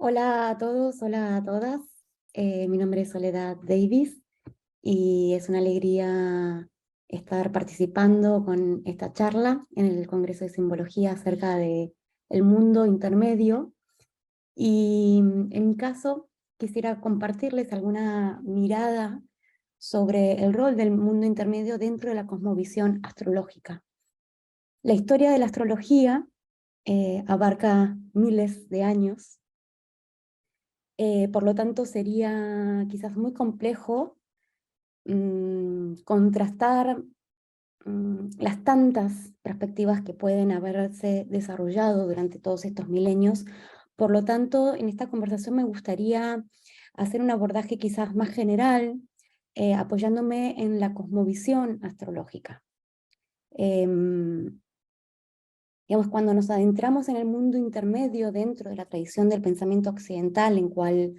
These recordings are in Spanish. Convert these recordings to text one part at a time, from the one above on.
Hola a todos, hola a todas. Mi nombre es Soledad Davis y es una alegría estar participando con esta charla en el Congreso de Simbología acerca de el mundo intermedio. Y en mi caso quisiera compartirles alguna mirada sobre el rol del mundo intermedio dentro de la cosmovisión astrológica. La historia de la astrología abarca miles de años. Por lo tanto, sería quizás muy complejo contrastar las tantas perspectivas que pueden haberse desarrollado durante todos estos milenios. Por lo tanto, en esta conversación me gustaría hacer un abordaje quizás más general, apoyándome en la cosmovisión astrológica. Em, Digamos, cuando nos adentramos en el mundo intermedio dentro de la tradición del pensamiento occidental, en cual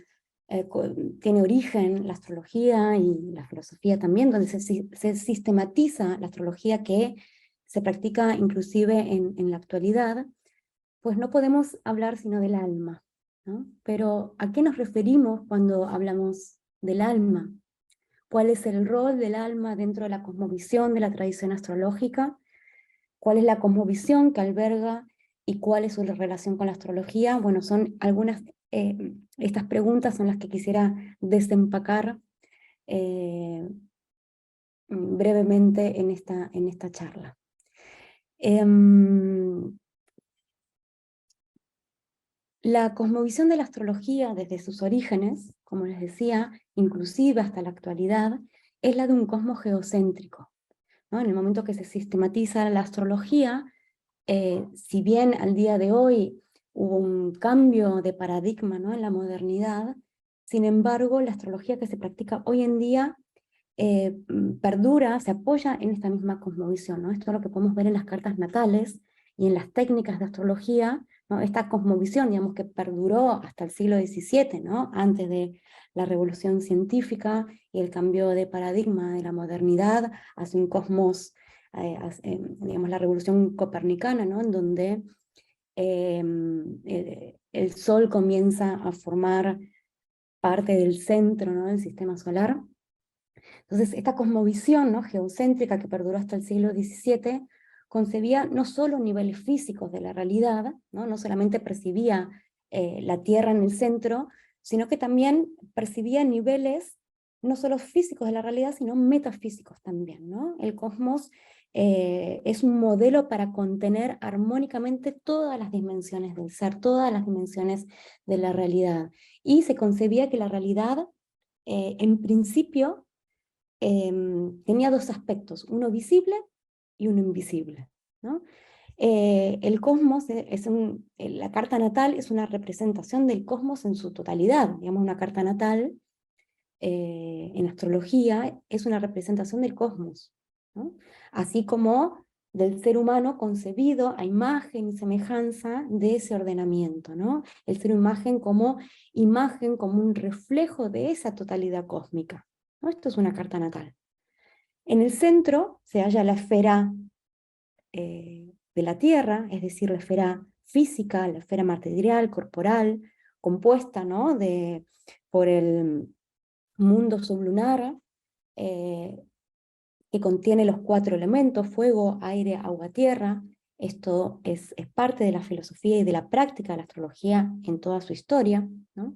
tiene origen la astrología y la filosofía también, donde se sistematiza la astrología que se practica inclusive en la actualidad, pues no podemos hablar sino del alma, ¿no? Pero ¿a qué nos referimos cuando hablamos del alma? ¿Cuál es el rol del alma dentro de la cosmovisión de la tradición astrológica? ¿Cuál es la cosmovisión que alberga y cuál es su relación con la astrología? Bueno, son algunas, estas preguntas son las que quisiera desempacar eh, brevemente en esta charla. La cosmovisión de la astrología desde sus orígenes, como les decía, inclusive hasta la actualidad, es la de un cosmos geocéntrico, ¿no? En el momento que se sistematiza la astrología, si bien al día de hoy hubo un cambio de paradigma, ¿no?, en la modernidad, sin embargo, la astrología que se practica hoy en día perdura, se apoya en esta misma cosmovisión, ¿no? Esto es lo que podemos ver en las cartas natales y en las técnicas de astrología, ¿no? Esta cosmovisión, digamos, que perduró hasta el siglo XVII, ¿no?, antes de la revolución científica y el cambio de paradigma de la modernidad hacia un cosmos, digamos, la revolución copernicana, ¿no?, en donde el Sol comienza a formar parte del centro, ¿no?, del sistema solar. Entonces, esta cosmovisión, ¿no?, geocéntrica que perduró hasta el siglo XVII, concebía no solo niveles físicos de la realidad, no solamente percibía la Tierra en el centro, sino que también percibía niveles no solo físicos de la realidad, sino metafísicos también, ¿no? El cosmos es un modelo para contener armónicamente todas las dimensiones del ser, todas las dimensiones de la realidad. Y se concebía que la realidad, en principio, tenía dos aspectos, uno visible y uno invisible, ¿no? El cosmos, la carta natal es una representación del cosmos en su totalidad. Digamos, una carta natal en astrología es una representación del cosmos, ¿no?, así como del ser humano concebido a imagen y semejanza de ese ordenamiento, ¿no? El ser imagen, como un reflejo de esa totalidad cósmica, ¿no? Esto es una carta natal. En el centro se halla la esfera de la Tierra, es decir, la esfera física, la esfera material, corporal, compuesta, ¿no?, por el mundo sublunar, que contiene los 4 elementos, fuego, aire, agua, tierra. Esto es parte de la filosofía y de la práctica de la astrología en toda su historia, ¿no?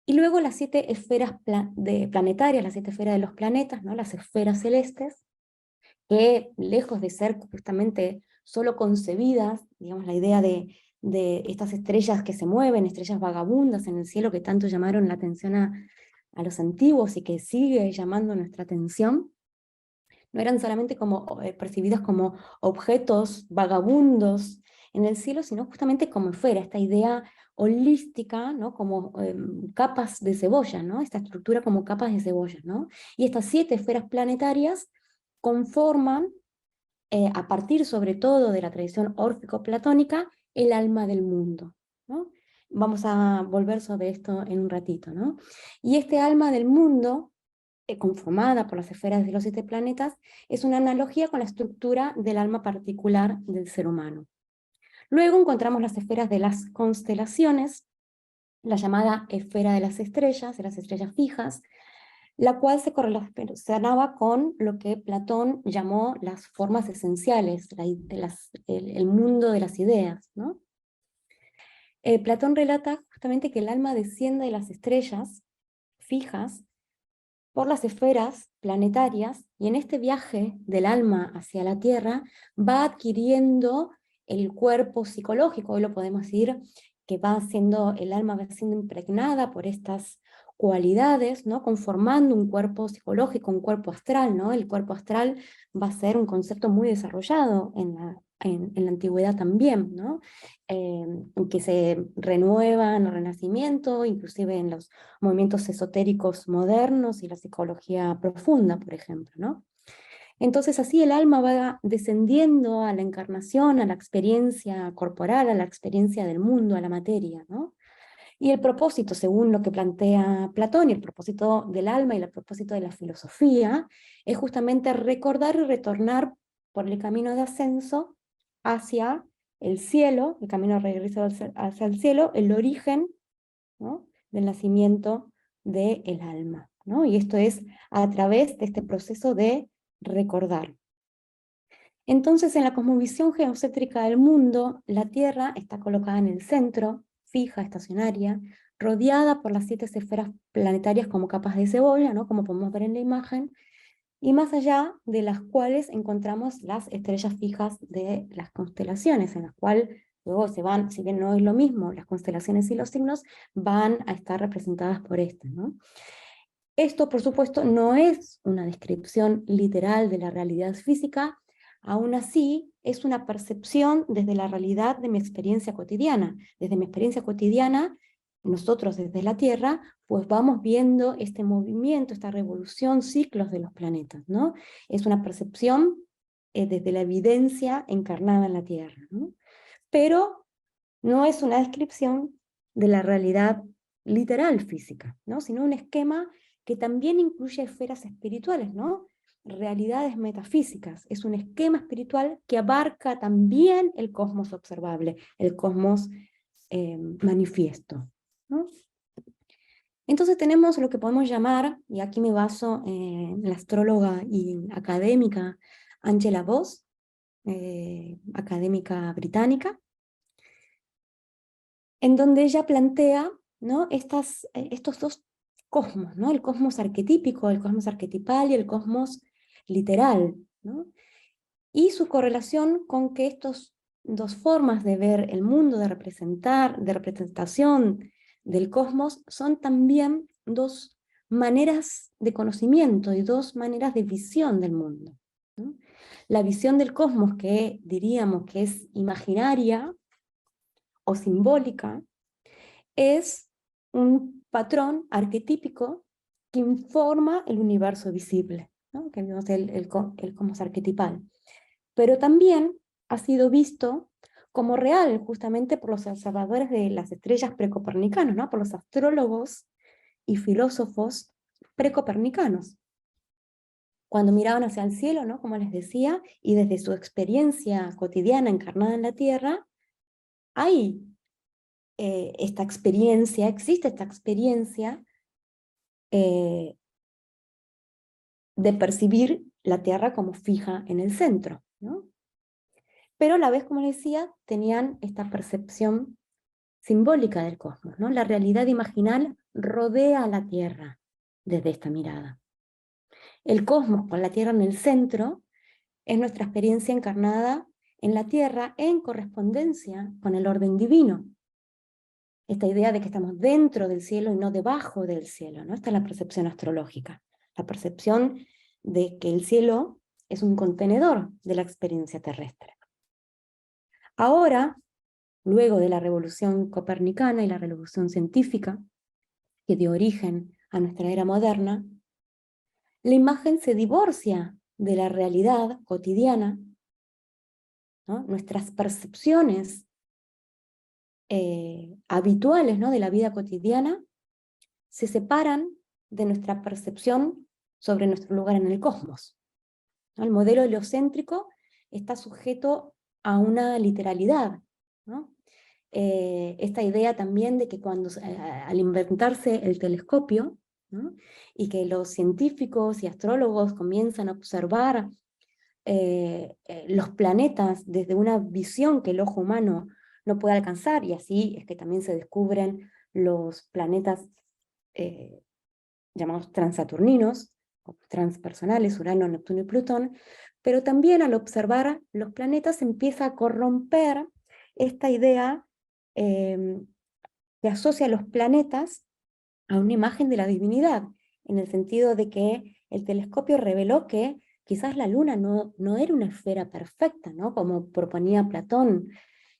Y luego las 7 esferas planetarias, las 7 esferas de los planetas, ¿no?, las esferas celestes, que lejos de ser justamente solo concebidas, digamos, la idea de estas estrellas que se mueven, estrellas vagabundas en el cielo que tanto llamaron la atención a los antiguos y que sigue llamando nuestra atención, no eran solamente percibidas como objetos vagabundos en el cielo, sino justamente como esfera, esta idea holística, ¿no?, como capas de cebolla, ¿no?, esta estructura como capas de cebolla, ¿no? Y estas 7 esferas planetarias conforman, a partir sobre todo de la tradición órfico-platónica, el alma del mundo, ¿no? Vamos a volver sobre esto en un ratito, ¿no? Y este alma del mundo, conformada por las esferas de los 7 planetas, es una analogía con la estructura del alma particular del ser humano. Luego encontramos las esferas de las constelaciones, la llamada esfera de las estrellas fijas, la cual se correlacionaba con lo que Platón llamó las formas esenciales, el mundo de las ideas, ¿no? Platón relata justamente que el alma desciende de las estrellas fijas por las esferas planetarias, y en este viaje del alma hacia la Tierra va adquiriendo el cuerpo psicológico. Hoy lo podemos decir que el alma va siendo impregnada por estas cualidades, ¿no? Conformando un cuerpo psicológico, un cuerpo astral, ¿no? El cuerpo astral va a ser un concepto muy desarrollado en la antigüedad también, ¿no? Que se renueva en el Renacimiento, inclusive en los movimientos esotéricos modernos y la psicología profunda, por ejemplo, ¿no? Entonces así el alma va descendiendo a la encarnación, a la experiencia corporal, a la experiencia del mundo, a la materia, ¿no? Y el propósito, según lo que plantea Platón, y el propósito del alma y el propósito de la filosofía, es justamente recordar y retornar por el camino de ascenso hacia el cielo, el camino de regreso hacia el cielo, el origen, ¿no?, del nacimiento del alma, ¿no? Y esto es a través de este proceso de recordar. Entonces, en la cosmovisión geocéntrica del mundo, la Tierra está colocada en el centro, fija, estacionaria, rodeada por las 7 esferas planetarias como capas de cebolla, ¿no?, como podemos ver en la imagen, y más allá de las cuales encontramos las estrellas fijas de las constelaciones, en las cuales luego se van, si bien no es lo mismo, las constelaciones y los signos van a estar representadas por estas, ¿no? Esto, por supuesto, no es una descripción literal de la realidad física, aún así es una percepción desde la realidad de mi experiencia cotidiana. Desde mi experiencia cotidiana, nosotros desde la Tierra, pues vamos viendo este movimiento, esta revolución, ciclos de los planetas, ¿no? Es una percepción desde la evidencia encarnada en la Tierra, ¿no? Pero no es una descripción de la realidad literal física, ¿no?, sino un esquema que también incluye esferas espirituales, ¿no?, realidades metafísicas. Es un esquema espiritual que abarca también el cosmos observable, el cosmos manifiesto, ¿no? Entonces tenemos lo que podemos llamar, y aquí me baso en la astróloga y académica Angela Voss, académica británica, en donde ella plantea, ¿no?, estos dos cosmos, ¿no?, el cosmos arquetípico, el cosmos arquetipal y el cosmos literal, ¿no?, y su correlación con que estas dos formas de ver el mundo, de representación del cosmos, son también dos maneras de conocimiento y dos maneras de visión del mundo, ¿no? La visión del cosmos, que diríamos que es imaginaria o simbólica, es un patrón arquetípico que informa el universo visible, ¿no?, que vimos el cosmos arquetipal. Pero también ha sido visto como real justamente por los observadores de las estrellas precopernicanos, ¿no?, por los astrólogos y filósofos precopernicanos. Cuando miraban hacia el cielo, ¿no?, como les decía, y desde su experiencia cotidiana encarnada en la Tierra, hay existe esta experiencia de percibir la Tierra como fija en el centro, ¿no? Pero a la vez, como les decía, tenían esta percepción simbólica del cosmos, ¿no? La realidad imaginal rodea a la Tierra desde esta mirada. El cosmos, con la Tierra en el centro, es nuestra experiencia encarnada en la Tierra en correspondencia con el orden divino. Esta idea de que estamos dentro del cielo y no debajo del cielo, ¿no? Esta es la percepción astrológica, la percepción de que el cielo es un contenedor de la experiencia terrestre. Ahora, luego de la revolución copernicana y la revolución científica, que dio origen a nuestra era moderna, la imagen se divorcia de la realidad cotidiana, ¿no? Nuestras percepciones habituales, ¿no?, de la vida cotidiana se separan de nuestra percepción sobre nuestro lugar en el cosmos, ¿no? El modelo heliocéntrico está sujeto a una literalidad, ¿no? Esta idea también de que al inventarse el telescopio, ¿no? Y que los científicos y astrólogos comienzan a observar los planetas desde una visión que el ojo humano no puede alcanzar, y así es que también se descubren los planetas llamados transaturninos, o transpersonales, Urano, Neptuno y Plutón, pero también al observar los planetas empieza a corromper esta idea que asocia a los planetas a una imagen de la divinidad, en el sentido de que el telescopio reveló que quizás la Luna no era una esfera perfecta, ¿no? Como proponía Platón,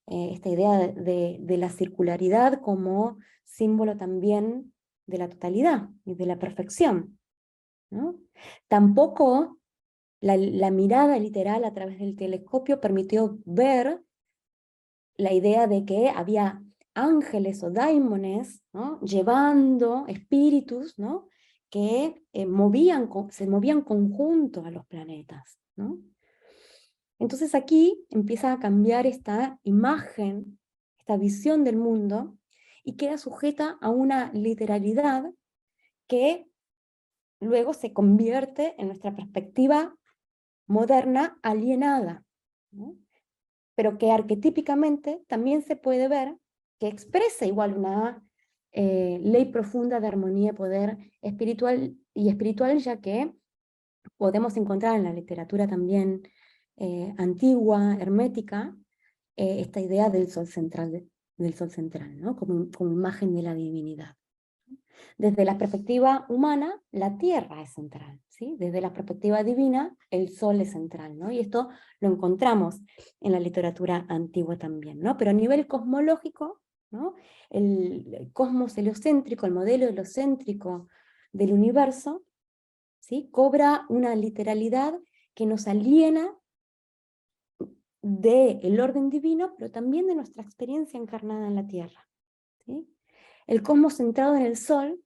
esta idea de la circularidad como símbolo también de la totalidad y de la perfección, ¿no? Tampoco la mirada literal a través del telescopio permitió ver la idea de que había ángeles o daimones, ¿no? Llevando espíritus, ¿no? Que se movían conjunto a los planetas, ¿no? Entonces aquí empieza a cambiar esta imagen, esta visión del mundo, y queda sujeta a una literalidad que luego se convierte en nuestra perspectiva moderna alienada, ¿no? Pero que arquetípicamente también se puede ver que expresa igual una ley profunda de armonía y poder espiritual, ya que podemos encontrar en la literatura también antigua, hermética, esta idea del sol central, ¿no? Como imagen de la divinidad. Desde la perspectiva humana, la tierra es central, ¿sí? Desde la perspectiva divina, el sol es central, ¿no? Y esto lo encontramos en la literatura antigua también, ¿no? Pero a nivel cosmológico, ¿no? El cosmos heliocéntrico, el modelo heliocéntrico del universo, ¿sí? Cobra una literalidad que nos aliena del orden divino, pero también de nuestra experiencia encarnada en la Tierra, ¿sí? El cosmos centrado en el Sol,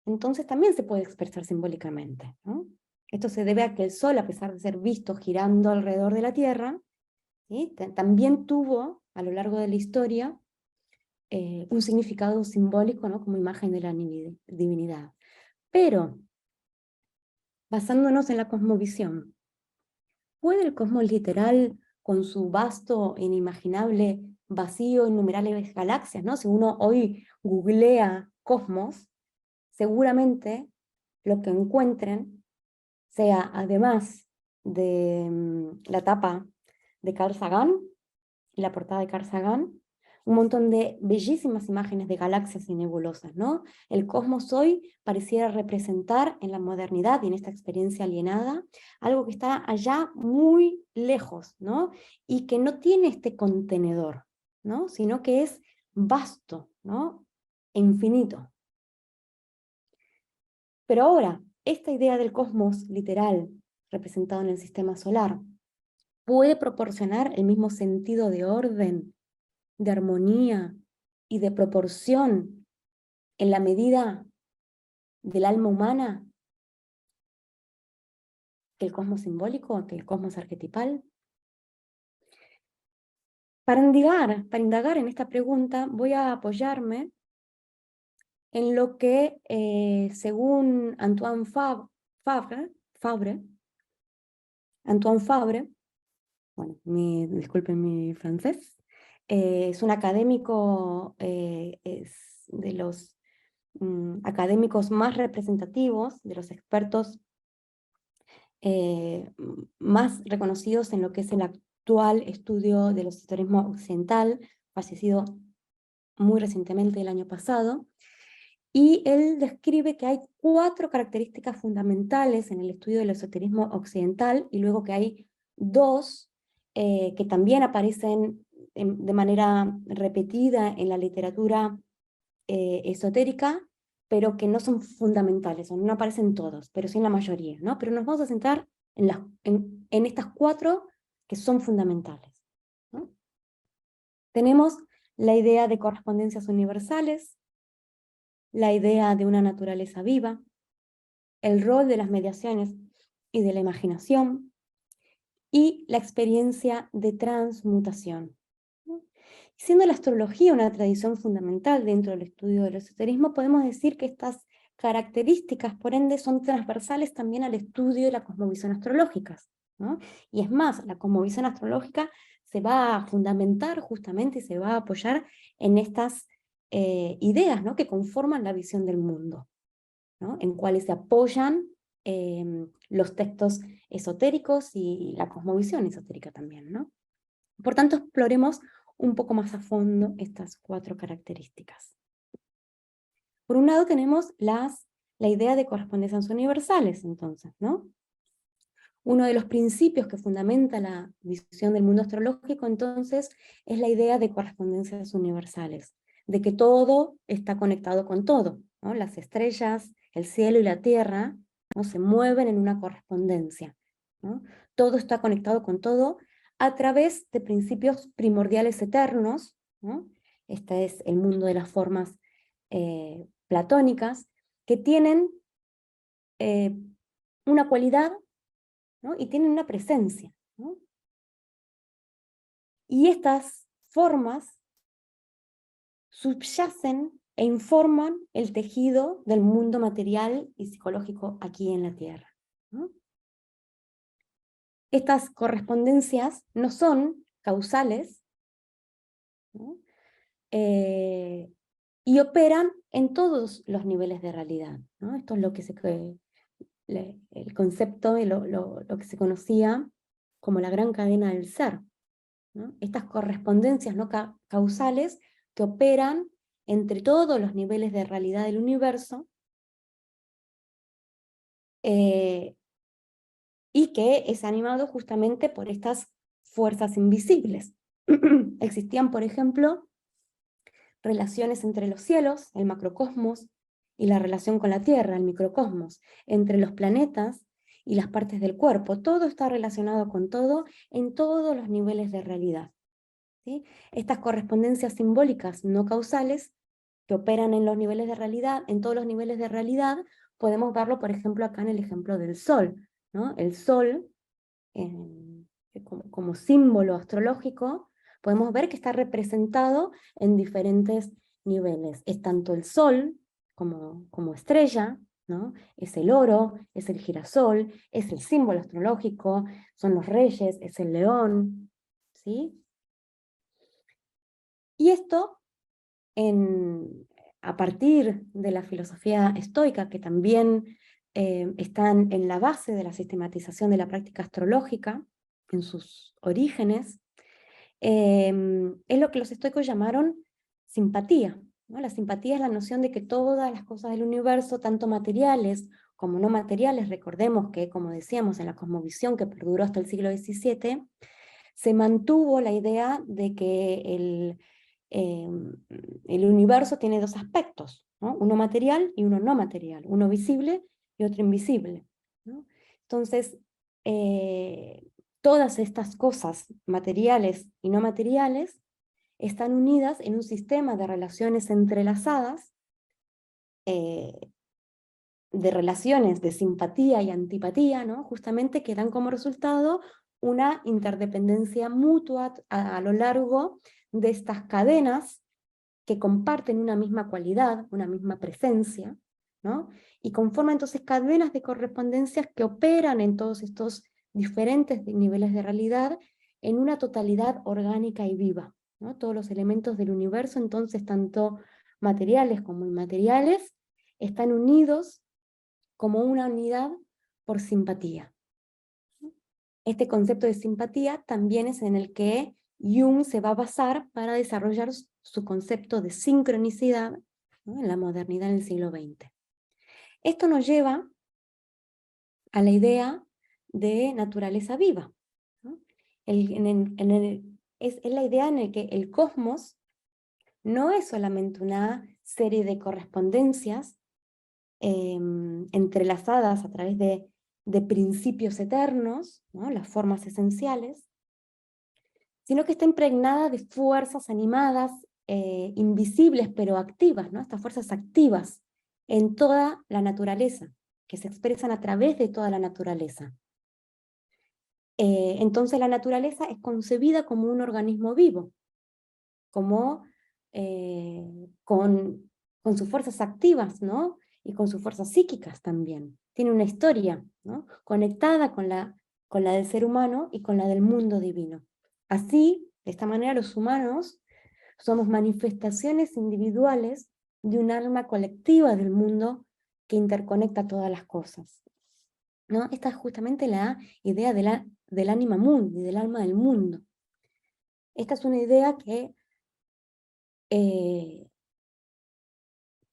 entonces también se puede expresar simbólicamente, ¿no? Esto se debe a que el Sol, a pesar de ser visto girando alrededor de la Tierra, ¿sí? También tuvo, a lo largo de la historia, un significado simbólico, ¿no? Como imagen de la divinidad. Pero, basándonos en la cosmovisión, ¿puede el cosmos literal, con su vasto e inimaginable vacío, innumerables galaxias, ¿no? Si uno hoy googlea cosmos, seguramente lo que encuentren sea, además de la tapa de Carl Sagan, la portada de Carl Sagan, un montón de bellísimas imágenes de galaxias y nebulosas, ¿no? El cosmos hoy pareciera representar en la modernidad y en esta experiencia alienada algo que está allá muy lejos, ¿no? Y que no tiene este contenedor, ¿no? Sino que es vasto, ¿no? E infinito. Pero ahora, esta idea del cosmos literal, representado en el sistema solar, puede proporcionar el mismo sentido de orden, de armonía y de proporción en la medida del alma humana que el cosmos simbólico, que el cosmos arquetipal. Para indagar en esta pregunta, voy a apoyarme en lo que, según Antoine Fabre, bueno, disculpen mi francés, es un académico, es de los académicos más representativos, de los expertos más reconocidos en lo que es el actual estudio del esoterismo occidental, fallecido muy recientemente el año pasado, y él describe que hay 4 características fundamentales en el estudio del esoterismo occidental, y luego que hay 2 que también aparecen de manera repetida en la literatura esotérica, pero que no son fundamentales, o no aparecen todos, pero sí en la mayoría, ¿no? Pero nos vamos a centrar en estas 4 que son fundamentales, ¿no? Tenemos la idea de correspondencias universales, la idea de una naturaleza viva, el rol de las mediaciones y de la imaginación, y la experiencia de transmutación, ¿no? Siendo la astrología una tradición fundamental dentro del estudio del esoterismo, podemos decir que estas características, por ende, son transversales también al estudio de la cosmovisión astrológica, ¿no? Y es más, la cosmovisión astrológica se va a fundamentar justamente y se va a apoyar en estas ideas, ¿no?, que conforman la visión del mundo, ¿no?, en cuales se apoyan los textos esotéricos y la cosmovisión esotérica también, ¿no? Por tanto, exploremos un poco más a fondo estas 4 características. Por un lado tenemos la idea de correspondencias universales, entonces, ¿no? Uno de los principios que fundamenta la visión del mundo astrológico, entonces, es la idea de correspondencias universales, de que todo está conectado con todo, ¿no? Las estrellas, el cielo y la tierra, ¿no?, se mueven en una correspondencia, ¿no? Todo está conectado con todo a través de principios primordiales eternos, ¿no? Este es el mundo de las formas platónicas, que tienen una cualidad, ¿no?, y tienen una presencia, ¿no? Y estas formas subyacen e informan el tejido del mundo material y psicológico aquí en la Tierra, ¿no? Estas correspondencias no son causales, ¿no?, y operan en todos los niveles de realidad, ¿no? Esto es lo que el concepto y lo que se conocía como la gran cadena del ser, ¿no? Estas correspondencias no causales que operan entre todos los niveles de realidad del universo y que es animado justamente por estas fuerzas invisibles. Existían, por ejemplo, relaciones entre los cielos, el macrocosmos, y la relación con la Tierra, el microcosmos, entre los planetas y las partes del cuerpo. Todo está relacionado con todo en todos los niveles de realidad, ¿sí? Estas correspondencias simbólicas no causales que operan en los niveles de realidad, en todos los niveles de realidad, podemos verlo, por ejemplo, acá en el ejemplo del Sol, ¿no? El Sol, como símbolo astrológico, podemos ver que está representado en diferentes niveles. Es tanto el Sol como estrella, ¿no? Es el oro, es el girasol, es el símbolo astrológico, son los reyes, es el león, ¿sí? Y esto, a partir de la filosofía estoica, que también están en la base de la sistematización de la práctica astrológica, en sus orígenes, es lo que los estoicos llamaron simpatía, ¿no? La simpatía es la noción de que todas las cosas del universo, tanto materiales como no materiales, recordemos que, como decíamos, en la cosmovisión que perduró hasta el siglo XVII, se mantuvo la idea de que el universo tiene 2 aspectos, ¿no? Uno material y uno no material, uno visible y otro invisible, ¿no? Entonces, todas estas cosas materiales y no materiales están unidas en un sistema de relaciones entrelazadas, de relaciones de simpatía y antipatía, ¿no?, justamente, que dan como resultado una interdependencia mutua a lo largo de estas cadenas que comparten una misma cualidad, una misma presencia, ¿no? Y conforman entonces cadenas de correspondencias que operan en todos estos diferentes niveles de realidad en una totalidad orgánica y viva, ¿no? Todos los elementos del universo, entonces, tanto materiales como inmateriales, están unidos como una unidad por simpatía. Este concepto de simpatía también es en el que Jung se va a basar para desarrollar su concepto de sincronicidad, ¿no?, en la modernidad del siglo XX. Esto nos lleva a la idea de naturaleza viva, ¿no? Es la idea en la que el cosmos no es solamente una serie de correspondencias entrelazadas a través de principios eternos, ¿no?, las formas esenciales, sino que está impregnada de fuerzas animadas, invisibles pero activas, ¿no?, estas fuerzas activas en toda la naturaleza, que se expresan a través de toda la naturaleza. Entonces la naturaleza es concebida como un organismo vivo, como con sus fuerzas activas, ¿no? Y con sus fuerzas psíquicas también. Tiene una historia, ¿no? Conectada con la del ser humano y con la del mundo divino. Así, de esta manera, los humanos somos manifestaciones individuales de un alma colectiva del mundo que interconecta todas las cosas, ¿no? Esta es justamente la idea del anima mundi, del alma del mundo. Esta es una idea que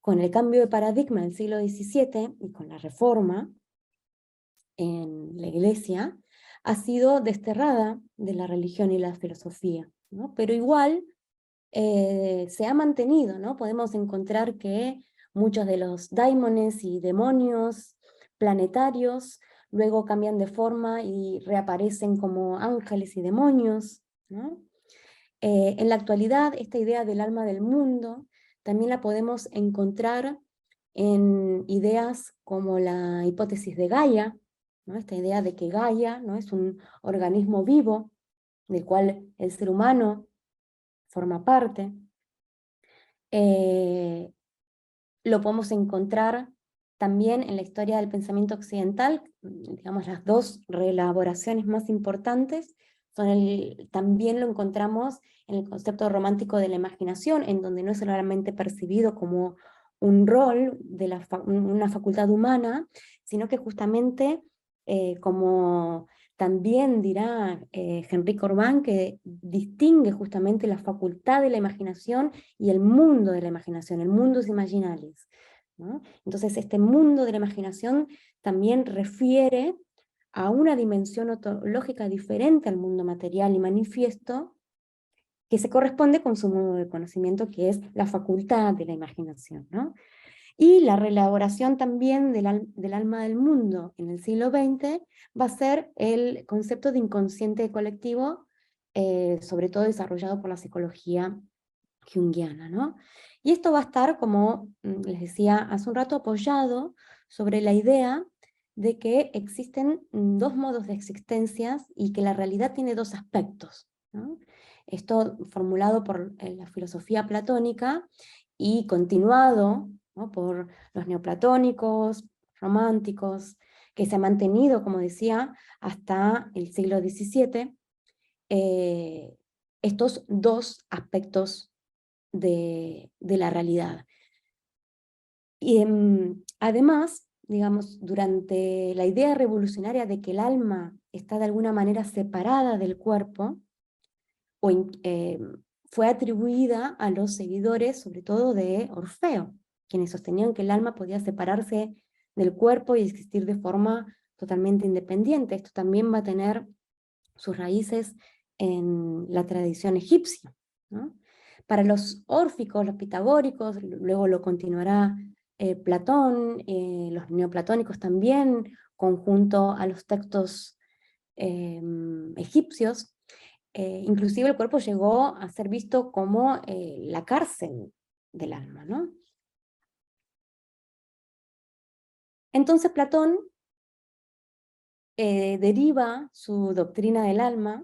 con el cambio de paradigma del siglo XVII y con la reforma en la Iglesia, ha sido desterrada de la religión y la filosofía, ¿no? Pero igual se ha mantenido, ¿no? Podemos encontrar que muchos de los daimones y demonios planetarios luego cambian de forma y reaparecen como ángeles y demonios, ¿no? En la actualidad, esta idea del alma del mundo también la podemos encontrar en ideas como la hipótesis de Gaia, ¿no? Esta idea de que Gaia, ¿no? Es un organismo vivo del cual el ser humano forma parte. Lo podemos encontrar también en la historia del pensamiento occidental. Digamos, las dos reelaboraciones más importantes también lo encontramos en el concepto romántico de la imaginación, en donde no es solamente percibido como un rol de una facultad humana, sino que justamente, como también dirá Henri Corbin, que distingue justamente la facultad de la imaginación y el mundo de la imaginación, el mundus imaginalis, ¿no? Entonces este mundo de la imaginación también refiere a una dimensión ontológica diferente al mundo material y manifiesto, que se corresponde con su modo de conocimiento, que es la facultad de la imaginación, ¿no? Y la reelaboración también del alma del mundo en el siglo XX va a ser el concepto de inconsciente colectivo, sobre todo desarrollado por la psicología junguiana, ¿no? Y esto va a estar, como les decía hace un rato, apoyado sobre la idea de que existen dos modos de existencias y que la realidad tiene dos aspectos, ¿no? Esto formulado por la filosofía platónica y continuado, ¿no? Por los neoplatónicos, románticos, que se ha mantenido, como decía, hasta el siglo XVII, estos dos aspectos de la realidad. Y además, digamos, durante la idea revolucionaria de que el alma está de alguna manera separada del cuerpo, fue atribuida a los seguidores, sobre todo de Orfeo, quienes sostenían que el alma podía separarse del cuerpo y existir de forma totalmente independiente. Esto también va a tener sus raíces en la tradición egipcia, ¿no? Para los órficos, los pitagóricos, luego lo continuará Platón, los neoplatónicos también, conjunto a los textos egipcios, inclusive el cuerpo llegó a ser visto como la cárcel del alma, ¿no? Entonces Platón deriva su doctrina del alma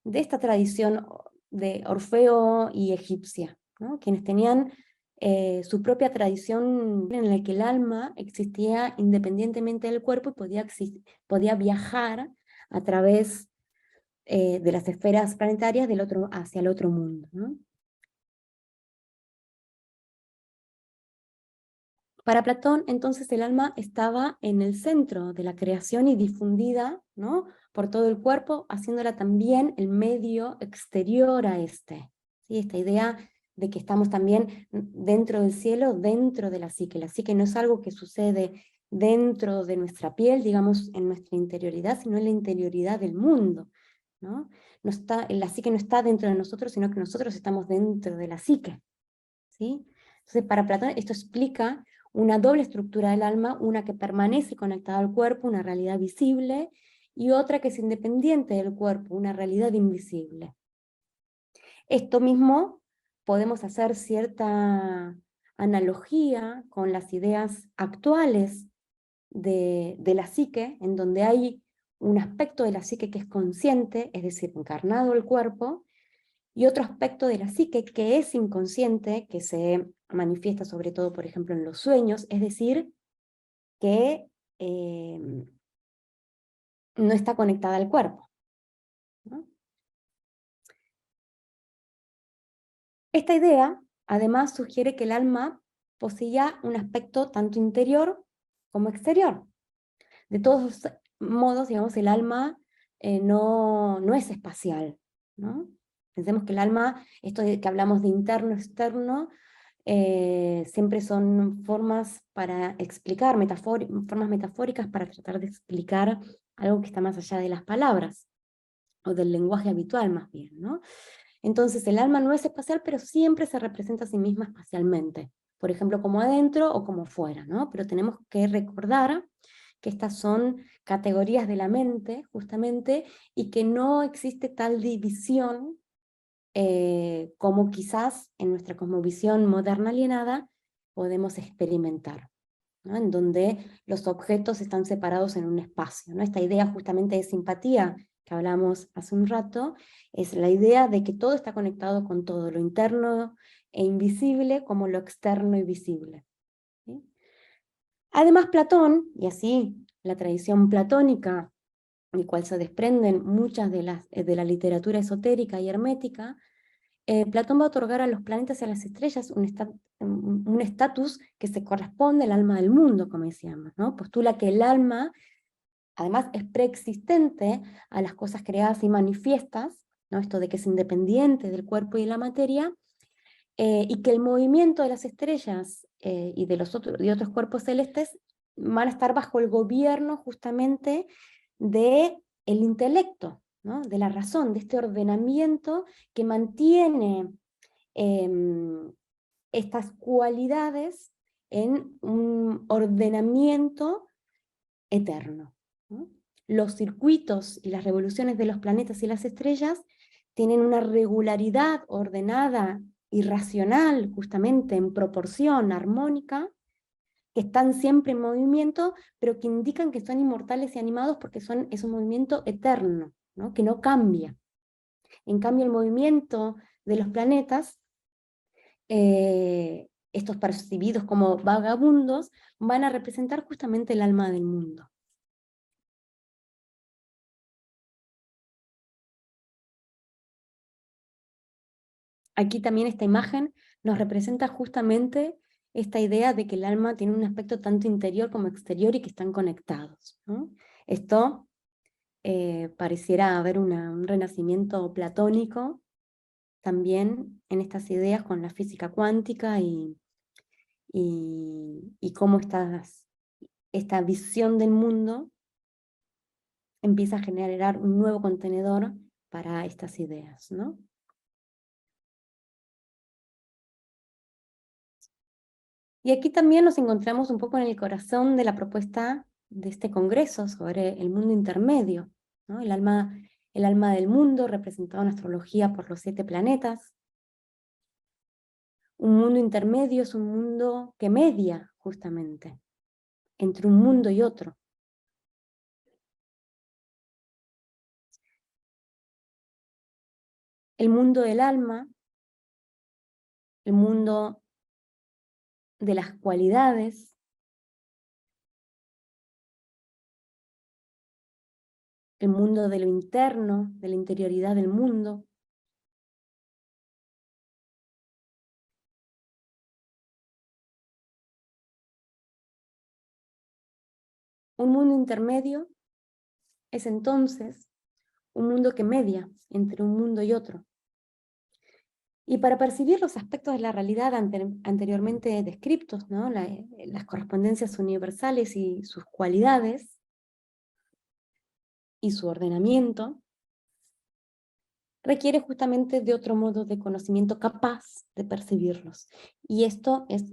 de esta tradición de Orfeo y egipcia, ¿no? Quienes tenían su propia tradición en la que el alma existía independientemente del cuerpo y podía viajar a través de las esferas planetarias hacia el otro mundo, ¿no? Para Platón, entonces, el alma estaba en el centro de la creación y difundida, ¿no? Por todo el cuerpo, haciéndola también el medio exterior a este. ¿Sí? Esta idea de que estamos también dentro del cielo, dentro de la psique. La psique no es algo que sucede dentro de nuestra piel, digamos, en nuestra interioridad, sino en la interioridad del mundo, ¿no? La psique no está dentro de nosotros, sino que nosotros estamos dentro de la psique, ¿sí? Entonces, para Platón esto explica una doble estructura del alma, una que permanece conectada al cuerpo, una realidad visible, y otra que es independiente del cuerpo, una realidad invisible. Esto mismo podemos hacer cierta analogía con las ideas actuales de la psique, en donde hay un aspecto de la psique que es consciente, es decir, encarnado el cuerpo, y otro aspecto de la psique que es inconsciente, que se manifiesta sobre todo, por ejemplo, en los sueños, es decir, que no está conectada al cuerpo, ¿no? Esta idea, además, sugiere que el alma poseía un aspecto tanto interior como exterior. De todos modos, digamos, el alma no es espacial, ¿no? Pensemos que el alma, esto de que hablamos de interno, externo, siempre son formas para explicar, formas metafóricas para tratar de explicar algo que está más allá de las palabras, o del lenguaje habitual más bien, ¿no? Entonces el alma no es espacial, pero siempre se representa a sí misma espacialmente, por ejemplo, como adentro o como fuera, ¿no? Pero tenemos que recordar que estas son categorías de la mente, justamente, y que no existe tal división como quizás en nuestra cosmovisión moderna alienada podemos experimentar, ¿no? En donde los objetos están separados en un espacio, ¿no? Esta idea justamente de simpatía que hablamos hace un rato, es la idea de que todo está conectado con todo, lo interno e invisible como lo externo y visible, ¿sí? Además Platón, y así la tradición platónica, del cual se desprenden muchas de la literatura esotérica y hermética, Platón va a otorgar a los planetas y a las estrellas un estatus que se corresponde al alma del mundo, como decíamos, ¿no? Postula que el alma, además, es preexistente a las cosas creadas y manifiestas, ¿no? Esto de que es independiente del cuerpo y de la materia, y que el movimiento de las estrellas y de otros cuerpos celestes van a estar bajo el gobierno justamente del intelecto, ¿no? De la razón, de este ordenamiento que mantiene estas cualidades en un ordenamiento eterno, ¿no? Los circuitos y las revoluciones de los planetas y las estrellas tienen una regularidad ordenada y racional, justamente en proporción armónica, que están siempre en movimiento, pero que indican que son inmortales y animados porque es un movimiento eterno, ¿no? Que no cambia. En cambio, el movimiento de los planetas, estos percibidos como vagabundos, van a representar justamente el alma del mundo. Aquí también esta imagen nos representa justamente esta idea de que el alma tiene un aspecto tanto interior como exterior y que están conectados, ¿no? Esto pareciera haber un renacimiento platónico también en estas ideas con la física cuántica y cómo esta visión del mundo empieza a generar un nuevo contenedor para estas ideas, ¿no? Y aquí también nos encontramos un poco en el corazón de la propuesta de este congreso sobre el mundo intermedio, ¿no? El alma del mundo, representado en astrología por los 7 planetas. Un mundo intermedio es un mundo que media, justamente, entre un mundo y otro. El mundo del alma, el mundo de las cualidades, el mundo de lo interno, de la interioridad del mundo. Un mundo intermedio es entonces un mundo que media entre un mundo y otro. Y para percibir los aspectos de la realidad anteriormente descritos, ¿no? Las correspondencias universales y sus cualidades, y su ordenamiento, requiere justamente de otro modo de conocimiento capaz de percibirlos. Y esto es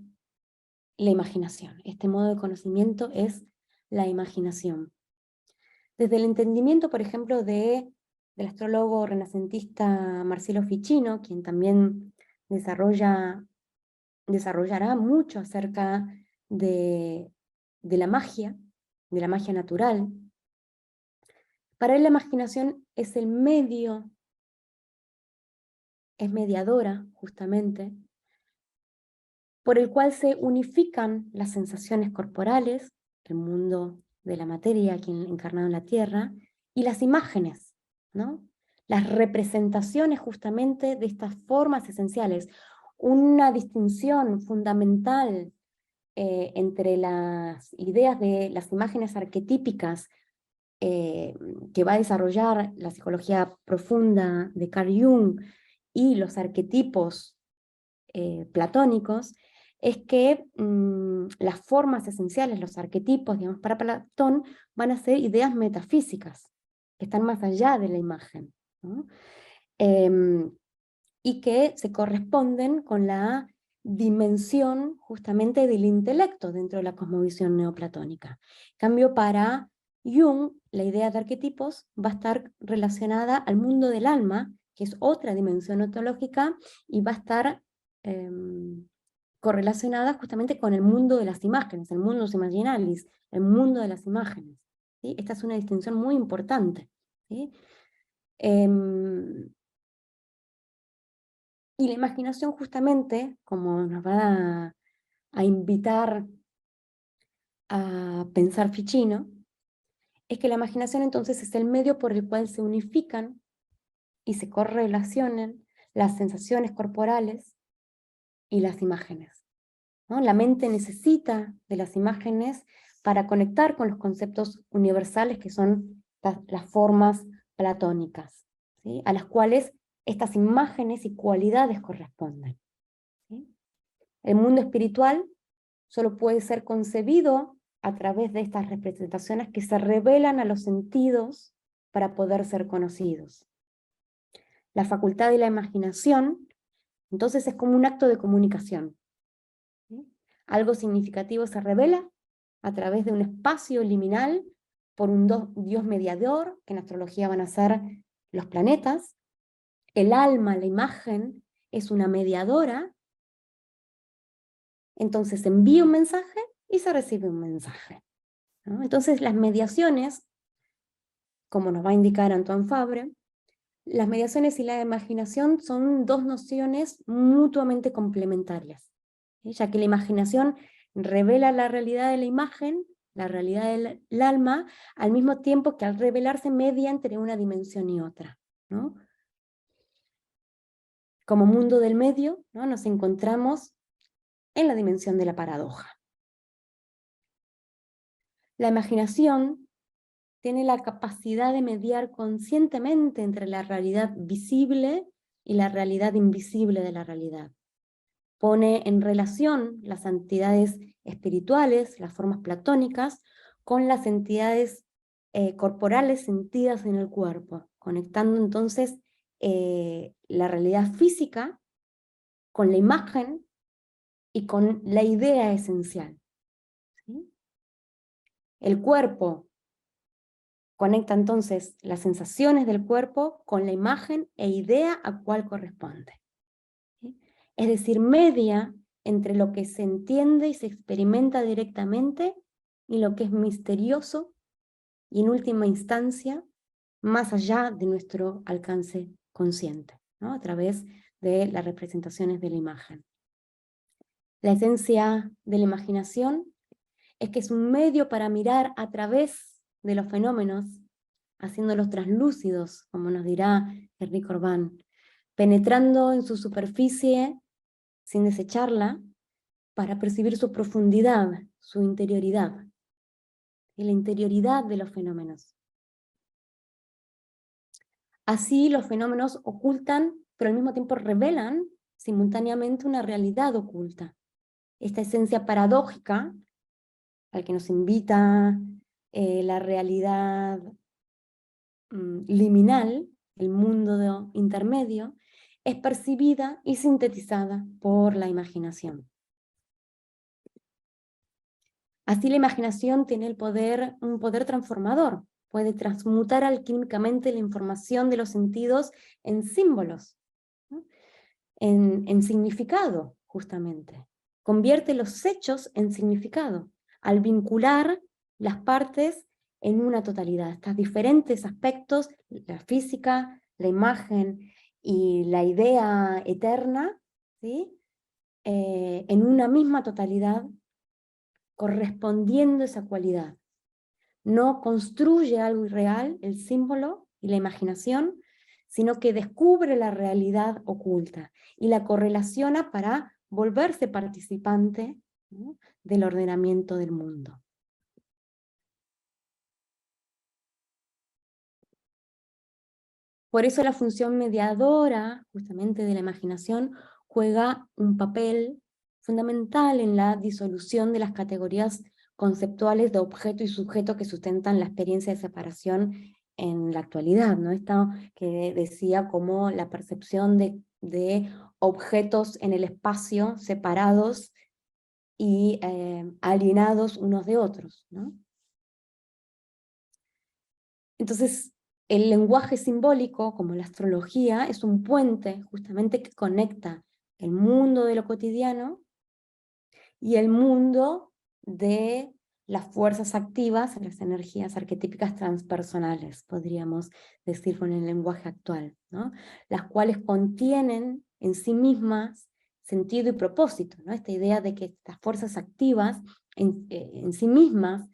la imaginación. Este modo de conocimiento es la imaginación. Desde el entendimiento, por ejemplo, del astrólogo renacentista Marcello Ficino, quien también desarrollará mucho acerca de la magia natural. Para él la imaginación es el medio es mediadora, justamente, por el cual se unifican las sensaciones corporales, el mundo de la materia aquí encarnado en la Tierra, y las imágenes, ¿no? Las representaciones justamente de estas formas esenciales. Una distinción fundamental entre las ideas de las imágenes arquetípicas que va a desarrollar la psicología profunda de Carl Jung y los arquetipos platónicos, es que las formas esenciales, los arquetipos, digamos, para Platón, van a ser ideas metafísicas, que están más allá de la imagen, ¿no? Y que se corresponden con la dimensión justamente del intelecto dentro de la cosmovisión neoplatónica. En cambio, para Jung, la idea de arquetipos va a estar relacionada al mundo del alma, que es otra dimensión ontológica, y va a estar correlacionada justamente con el mundo de las imágenes, el mundo imaginalis, el mundo de las imágenes, ¿sí? Esta es una distinción muy importante, ¿sí? Y la imaginación justamente, como nos va a invitar a pensar Ficino, es que la imaginación entonces es el medio por el cual se unifican y se correlacionan las sensaciones corporales y las imágenes, ¿no? La mente necesita de las imágenes para conectar con los conceptos universales que son las formas platónicas, ¿sí? A las cuales estas imágenes y cualidades corresponden, ¿sí? El mundo espiritual solo puede ser concebido a través de estas representaciones que se revelan a los sentidos para poder ser conocidos. La facultad de la imaginación, entonces, es como un acto de comunicación, ¿sí? Algo significativo se revela a través de un espacio liminal por un Dios mediador, que en astrología van a ser los planetas. El alma, la imagen, es una mediadora. Entonces envía un mensaje y se recibe un mensaje, ¿no? Entonces las mediaciones, como nos va a indicar Antoine Fabre, las mediaciones y la imaginación son dos nociones mutuamente complementarias, ¿sí? Ya que la imaginación revela la realidad de la imagen, la realidad del alma, al mismo tiempo que al revelarse media entre una dimensión y otra, ¿no? Como mundo del medio, ¿no? Nos encontramos en la dimensión de la paradoja. La imaginación tiene la capacidad de mediar conscientemente entre la realidad visible y la realidad invisible de la realidad. Pone en relación las entidades espirituales, las formas platónicas, con las entidades corporales sentidas en el cuerpo, conectando entonces la realidad física con la imagen y con la idea esencial, ¿sí? El cuerpo conecta entonces las sensaciones del cuerpo con la imagen e idea a cuál corresponde, ¿sí? Es decir, media entre lo que se entiende y se experimenta directamente y lo que es misterioso y en última instancia más allá de nuestro alcance consciente, ¿no? A través de las representaciones de la imagen. La esencia de la imaginación es que es un medio para mirar a través de los fenómenos, haciéndolos translúcidos, como nos dirá Henri Corbin, penetrando en su superficie sin desecharla, para percibir su profundidad, su interioridad, y la interioridad de los fenómenos. Así los fenómenos ocultan, pero al mismo tiempo revelan simultáneamente una realidad oculta. Esta esencia paradójica, al que nos invita la realidad liminal, el mundo intermedio, es percibida y sintetizada por la imaginación. Así la imaginación tiene un poder transformador, puede transmutar alquímicamente la información de los sentidos en símbolos, ¿no? en significado, justamente. Convierte los hechos en significado, al vincular las partes en una totalidad. Estos diferentes aspectos, la física, la imagen y la idea eterna, ¿sí? En una misma totalidad, correspondiendo esa cualidad. No construye algo irreal, el símbolo y la imaginación, sino que descubre la realidad oculta y la correlaciona para volverse participante, ¿no?, del ordenamiento del mundo. Por eso la función mediadora, justamente de la imaginación, juega un papel fundamental en la disolución de las categorías conceptuales de objeto y sujeto que sustentan la experiencia de separación en la actualidad, ¿no? Esto que decía como la percepción de objetos en el espacio separados y alienados unos de otros, ¿no? Entonces, el lenguaje simbólico, como la astrología, es un puente justamente que conecta el mundo de lo cotidiano y el mundo de las fuerzas activas, las energías arquetípicas transpersonales, podríamos decir con el lenguaje actual, ¿no? Las cuales contienen en sí mismas sentido y propósito, ¿no? Esta idea de que estas fuerzas activas en sí mismas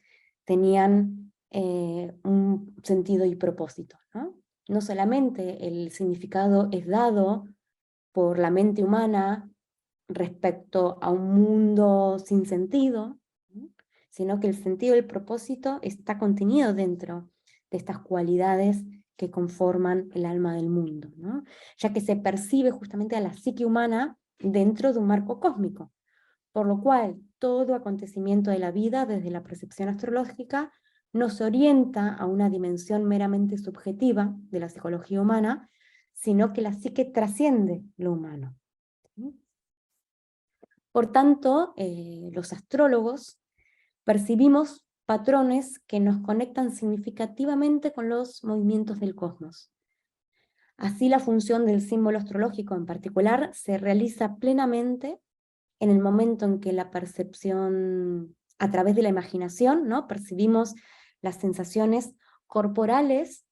tenían un sentido y propósito, ¿no? No solamente el significado es dado por la mente humana respecto a un mundo sin sentido, ¿no?, sino que el sentido y el propósito está contenido dentro de estas cualidades que conforman el alma del mundo, ¿no?, ya que se percibe justamente a la psique humana dentro de un marco cósmico, por lo cual todo acontecimiento de la vida desde la percepción astrológica nos orienta a una dimensión meramente subjetiva de la psicología humana, sino que la psique trasciende lo humano. Por tanto, los astrólogos percibimos patrones que nos conectan significativamente con los movimientos del cosmos. Así, la función del símbolo astrológico en particular se realiza plenamente en el momento en que la percepción, a través de la imaginación, ¿no?, percibimos las sensaciones corporales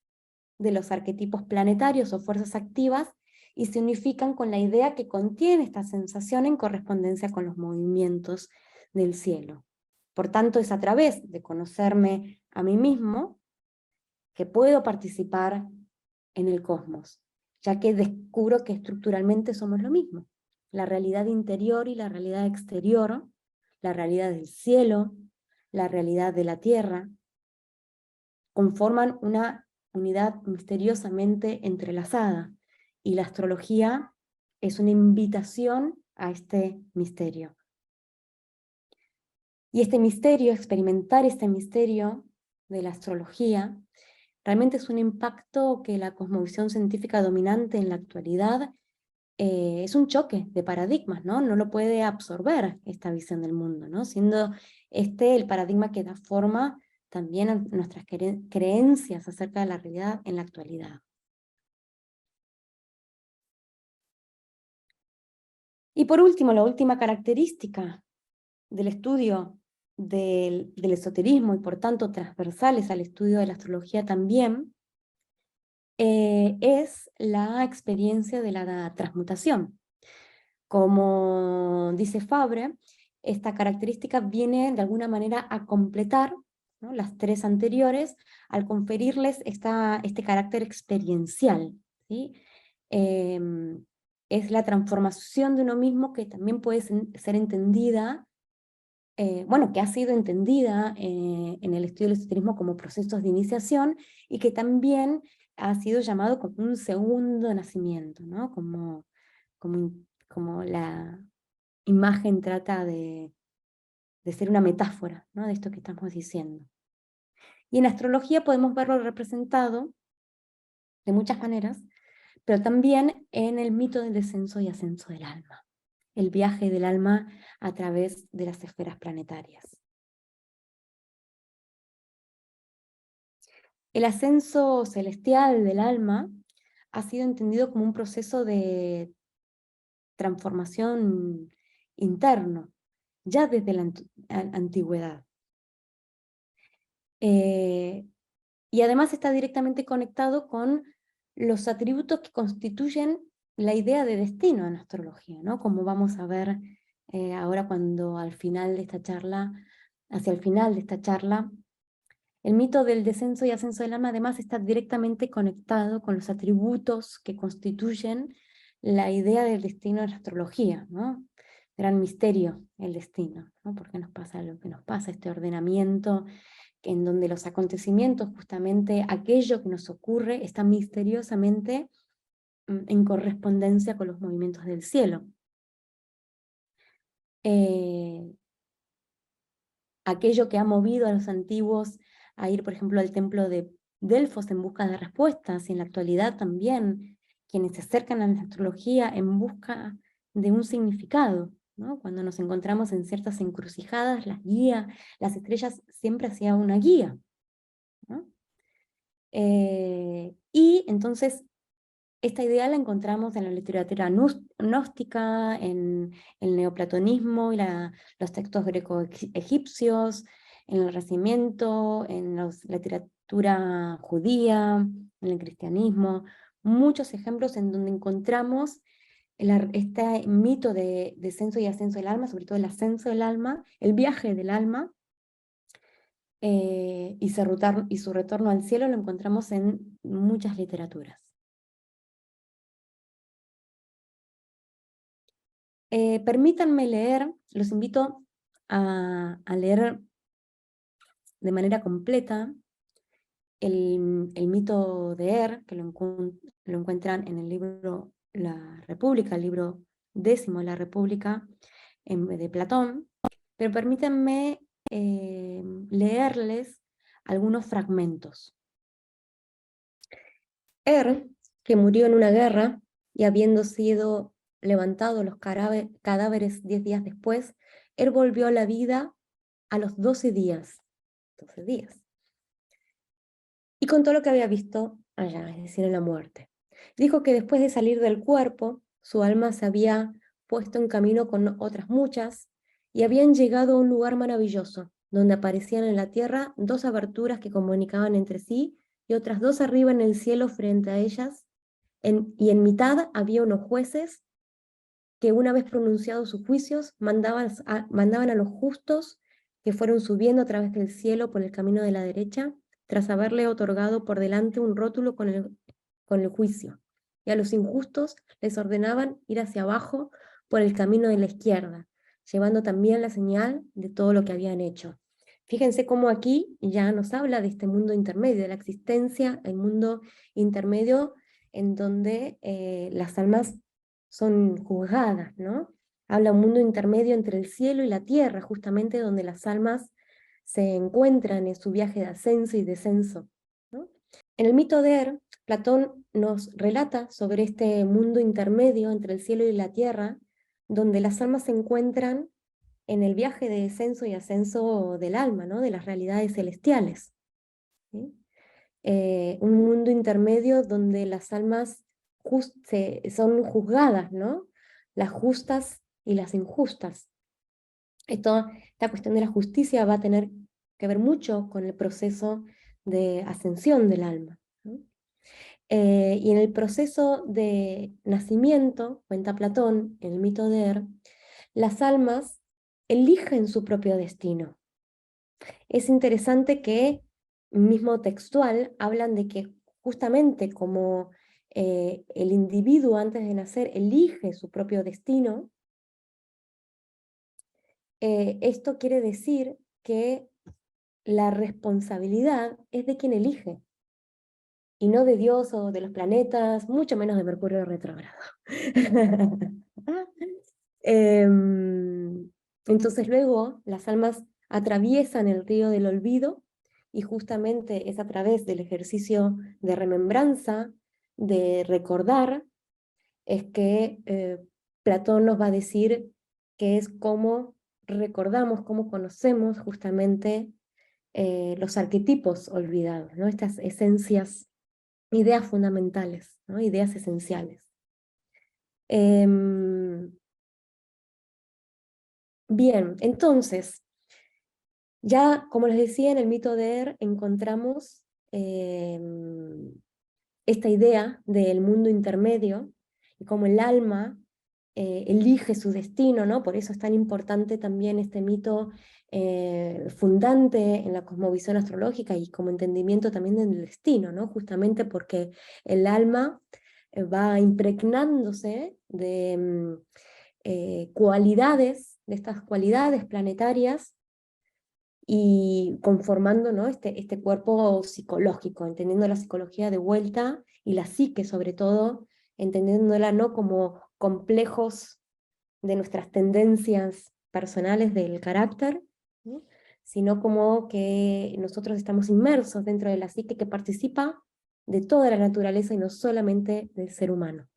de los arquetipos planetarios o fuerzas activas y se unifican con la idea que contiene esta sensación en correspondencia con los movimientos del cielo. Por tanto, es a través de conocerme a mí mismo que puedo participar en el cosmos, ya que descubro que estructuralmente somos lo mismo. La realidad interior y la realidad exterior, la realidad del cielo, la realidad de la tierra, conforman una unidad misteriosamente entrelazada, y la astrología es una invitación a este misterio. Y este misterio, experimentar este misterio de la astrología, realmente es un impacto que la cosmovisión científica dominante en la actualidad es un choque de paradigmas, ¿no? No lo puede absorber esta visión del mundo, ¿no?, siendo este el paradigma que da forma también a nuestras creencias acerca de la realidad en la actualidad. Y por último, la última característica del estudio del esoterismo, y por tanto transversales al estudio de la astrología también, es la experiencia de la transmutación. Como dice Fabre, esta característica viene de alguna manera a completar, ¿no?, las tres anteriores, al conferirles este carácter experiencial, ¿sí? Es la transformación de uno mismo que también puede ser entendida, bueno, que ha sido entendida en el estudio del esoterismo como procesos de iniciación, y que también ha sido llamado como un segundo nacimiento, ¿no?, como la imagen trata de ser una metáfora, ¿no?, de esto que estamos diciendo. Y en astrología podemos verlo representado de muchas maneras, pero también en el mito del descenso y ascenso del alma, el viaje del alma a través de las esferas planetarias. El ascenso celestial del alma ha sido entendido como un proceso de transformación interno, ya desde la antigüedad. Y además está directamente conectado con los atributos que constituyen la idea de destino en astrología, ¿no? Como vamos a ver ahora cuando al final de esta charla, hacia el final de esta charla, el mito del descenso y ascenso del alma además está directamente conectado con los atributos que constituyen la idea del destino en la astrología, ¿no? Gran misterio el destino, ¿no? ¿Por qué nos pasa lo que nos pasa? Este ordenamiento en donde los acontecimientos, justamente aquello que nos ocurre, está misteriosamente en correspondencia con los movimientos del cielo. Aquello que ha movido a los antiguos a ir, por ejemplo, al templo de Delfos en busca de respuestas, y en la actualidad también quienes se acercan a la astrología en busca de un significado, ¿no? Cuando nos encontramos en ciertas encrucijadas, las estrellas siempre hacían una guía, ¿no? Y entonces esta idea la encontramos en la literatura gnóstica, en el neoplatonismo y los textos greco-egipcios, en el Renacimiento, en la literatura judía, en el cristianismo, muchos ejemplos en donde encontramos este mito de descenso y ascenso del alma, sobre todo el ascenso del alma, el viaje del alma, y su retorno al cielo lo encontramos en muchas literaturas. Permítanme leer, los invito a leer de manera completa el mito de que lo encuentran en el libro La República, el libro 10 de la República de Platón, pero permítanme leerles algunos fragmentos. Que murió en una guerra y habiendo sido levantados los cadáveres 10 días después, volvió a la vida a los 12 días. 12 días. Y contó lo que había visto allá, es decir, en la muerte. Dijo que después de salir del cuerpo, su alma se había puesto en camino con otras muchas y habían llegado a un lugar maravilloso, donde aparecían en la tierra 2 aberturas que comunicaban entre sí y otras 2 arriba en el cielo frente a ellas, y en mitad había unos jueces que una vez pronunciados sus juicios mandaban a los justos que fueron subiendo a través del cielo por el camino de la derecha, tras haberle otorgado por delante un rótulo con el juicio, y a los injustos les ordenaban ir hacia abajo por el camino de la izquierda, llevando también la señal de todo lo que habían hecho. Fíjense cómo aquí ya nos habla de este mundo intermedio, de la existencia, el mundo intermedio en donde las almas son juzgadas, ¿no? Habla un mundo intermedio entre el cielo y la tierra, justamente donde las almas se encuentran en su viaje de ascenso y descenso, ¿no? En el mito de Platón nos relata sobre este mundo intermedio entre el cielo y la tierra, donde las almas se encuentran en el viaje de descenso y ascenso del alma, ¿no? De las realidades celestiales, ¿sí? Un mundo intermedio donde las almas son juzgadas, ¿no? Las justas y las injustas. Esta cuestión de la justicia va a tener que ver mucho con el proceso de ascensión del alma, ¿no? Y en el proceso de nacimiento, cuenta Platón, en el mito de las almas eligen su propio destino. Es interesante que, mismo textual, hablan de que justamente como el individuo antes de nacer elige su propio destino, esto quiere decir que la responsabilidad es de quien elige, y no de Dios o de los planetas, mucho menos de Mercurio retrógrado. Entonces luego las almas atraviesan el río del olvido, y justamente es a través del ejercicio de remembranza, de recordar, es que Platón nos va a decir que es cómo recordamos, cómo conocemos justamente los arquetipos olvidados, ¿no? Estas esencias, ideas fundamentales, ¿no? Ideas esenciales. Bien, entonces, ya como les decía, en el mito de encontramos esta idea del mundo intermedio, y cómo el alma elige su destino, ¿no? Por eso es tan importante también este mito fundante en la cosmovisión astrológica y como entendimiento también del destino, ¿no? Justamente porque el alma va impregnándose de cualidades, de estas cualidades planetarias y conformando, ¿no? este cuerpo psicológico, entendiendo la psicología de vuelta y la psique sobre todo, entendiéndola no como complejos de nuestras tendencias personales del carácter, ¿no? Sino como que nosotros estamos inmersos dentro de la psique que participa de toda la naturaleza y no solamente del ser humano.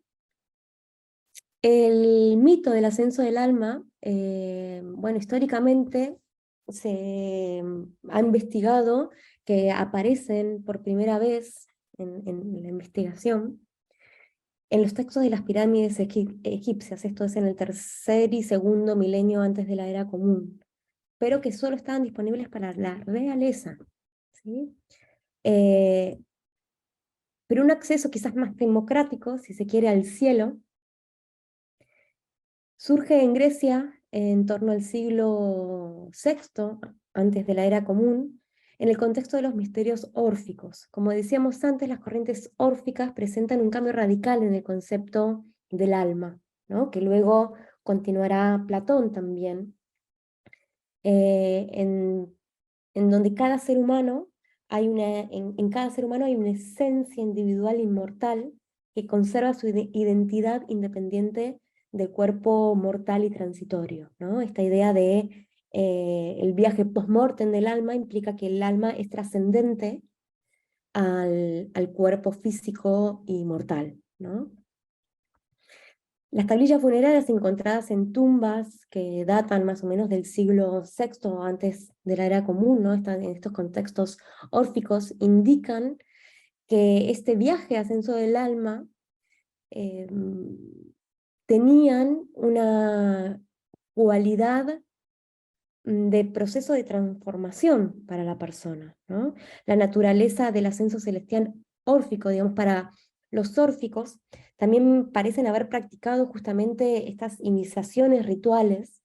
El mito del ascenso del alma, bueno, históricamente se ha investigado que aparecen por primera vez en la investigación en los textos de las pirámides egipcias, esto es en el tercer y segundo milenio antes de la era común, pero que solo estaban disponibles para la realeza, ¿sí? Pero un acceso quizás más democrático, si se quiere, al cielo, surge en Grecia en torno al siglo VI, antes de la era común, en el contexto de los misterios órficos. Como decíamos antes, las corrientes órficas presentan un cambio radical en el concepto del alma, ¿no? Que luego continuará Platón también, eh, en, en donde cada ser humano en cada ser humano hay una esencia individual inmortal que conserva su identidad independiente del cuerpo mortal y transitorio, ¿no? Esta idea de el viaje post-mortem del alma implica que el alma es trascendente al cuerpo físico y mortal, ¿no? Las tablillas funerarias encontradas en tumbas que datan más o menos del siglo VI antes de la era común, ¿no? Están en estos contextos órficos, indican que este viaje ascenso del alma eh, tenían una cualidad de proceso de transformación para la persona, ¿no? La naturaleza del ascenso celestial órfico, digamos, para los órficos, también parecen haber practicado justamente estas iniciaciones rituales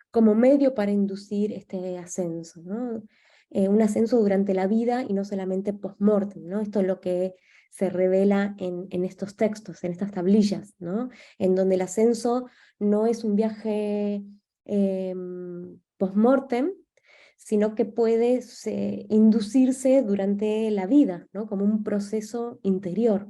como medio para inducir este ascenso, ¿no? Un ascenso durante la vida y no solamente post-mortem, ¿no? Esto es lo que se revela en estos textos, en estas tablillas, ¿no? En donde el ascenso no es un viaje post-mortem, sino que puede inducirse durante la vida, ¿no? Como un proceso interior,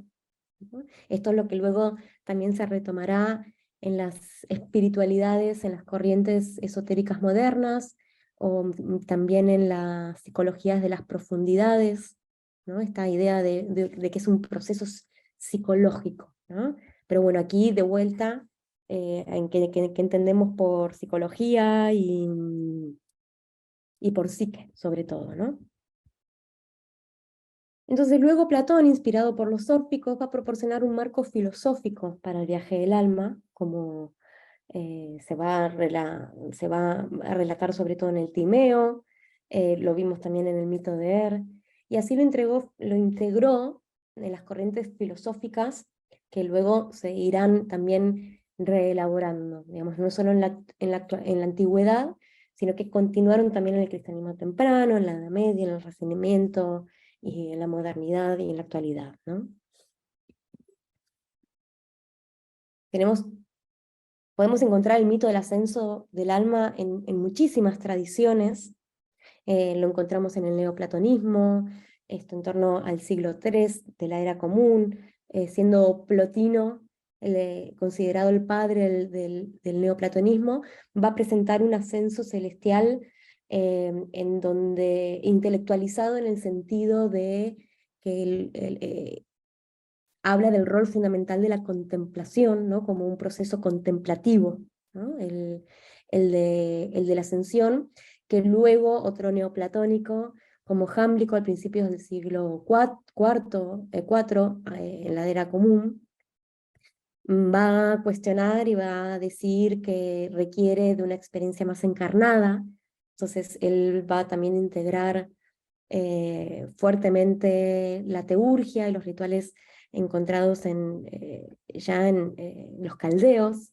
¿no? Esto es lo que luego también se retomará en las espiritualidades, en las corrientes esotéricas modernas, o también en las psicologías de las profundidades, ¿no? Esta idea de que es un proceso psicológico, ¿no? Pero bueno, aquí de vuelta, en que entendemos por psicología y por psique, sobre todo, ¿no? Entonces luego Platón, inspirado por los órficos, va a proporcionar un marco filosófico para el viaje del alma, como se va a relatar sobre todo en el Timeo, lo vimos también en el mito de y así lo integró en las corrientes filosóficas que luego se irán también reelaborando, digamos, no solo en la antigüedad, sino que continuaron también en el cristianismo temprano, en la Edad Media, en el Renacimiento, y en la modernidad y en la actualidad, ¿no? Podemos encontrar el mito del ascenso del alma en muchísimas tradiciones. Lo encontramos en el neoplatonismo, esto en torno al siglo III de la era común, siendo Plotino considerado el padre del neoplatonismo, va a presentar un ascenso celestial en donde intelectualizado en el sentido de que habla del rol fundamental de la contemplación, ¿no? Como un proceso contemplativo, ¿no? El de la ascensión, que luego otro neoplatónico, como Jámblico al principio del siglo IV, en la era común, va a cuestionar y va a decir que requiere de una experiencia más encarnada. Entonces él va a también integrar fuertemente la teurgia y los rituales encontrados ya en los caldeos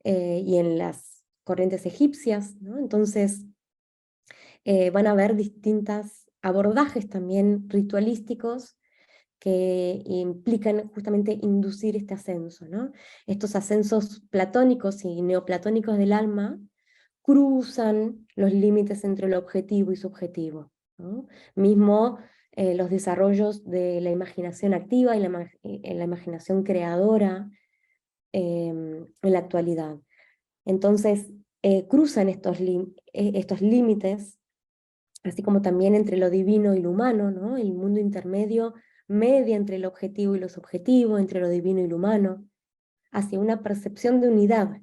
y en las corrientes egipcias, ¿no? Entonces van a haber distintos abordajes también ritualísticos que implican justamente inducir este ascenso, ¿no? Estos ascensos platónicos y neoplatónicos del alma cruzan los límites entre lo objetivo y subjetivo, ¿no? Mismo los desarrollos de la imaginación activa y la imaginación creadora en la actualidad. Entonces, cruzan estos límites, así como también entre lo divino y lo humano, ¿no? El mundo intermedio media entre lo objetivo y lo subjetivo, entre lo divino y lo humano, hacia una percepción de unidad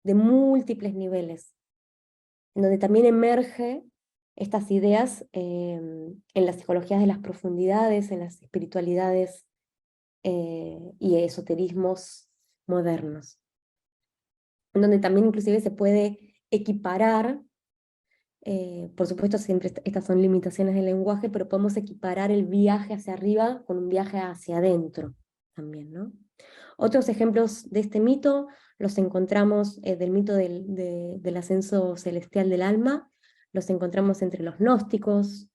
de múltiples niveles, en donde también emerge estas ideas en las psicologías de las profundidades, en las espiritualidades y esoterismos modernos, en donde también inclusive se puede equiparar, por supuesto siempre estas son limitaciones del lenguaje, pero podemos equiparar el viaje hacia arriba con un viaje hacia adentro también, ¿no? Otros ejemplos de este mito los encontramos del mito del ascenso celestial del alma, los encontramos entre los gnósticos.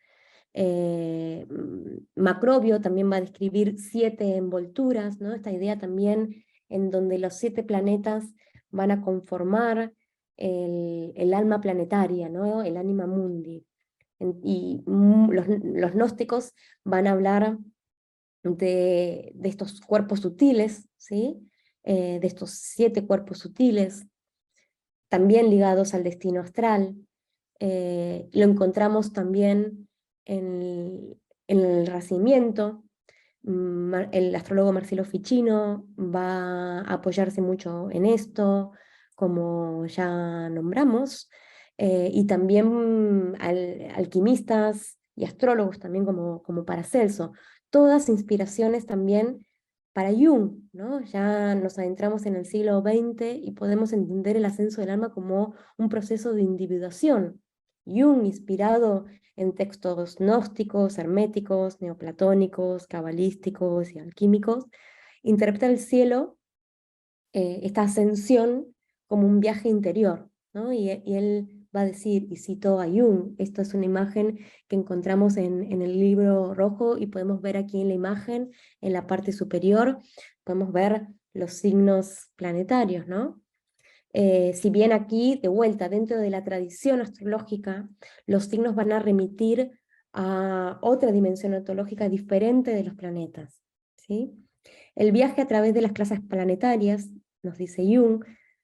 Macrobio también va a describir 7 envolturas, ¿no? Esta idea también en donde los 7 planetas van a conformar el alma planetaria, ¿no? El anima mundi. Y los gnósticos van a hablar de estos cuerpos sutiles, ¿sí? De estos 7 cuerpos sutiles, también ligados al destino astral. Lo encontramos también en el Renacimiento. El astrólogo Marcelo Ficino va a apoyarse mucho en esto, como ya nombramos, y también alquimistas y astrólogos también como Paracelso. Todas inspiraciones también para Jung, ¿no? Ya nos adentramos en el siglo XX y podemos entender el ascenso del alma como un proceso de individuación. Jung, inspirado en textos gnósticos, herméticos, neoplatónicos, cabalísticos y alquímicos, interpreta el cielo, esta ascensión, como un viaje interior, ¿no? Y él va a decir, y cito a Jung, esto es una imagen que encontramos en el libro rojo y podemos ver aquí en la imagen, en la parte superior, podemos ver los signos planetarios, ¿no? Si bien aquí, de vuelta, dentro de la tradición astrológica, los signos van a remitir a otra dimensión ontológica diferente de los planetas, ¿sí? El viaje a través de las clases planetarias, nos dice Jung,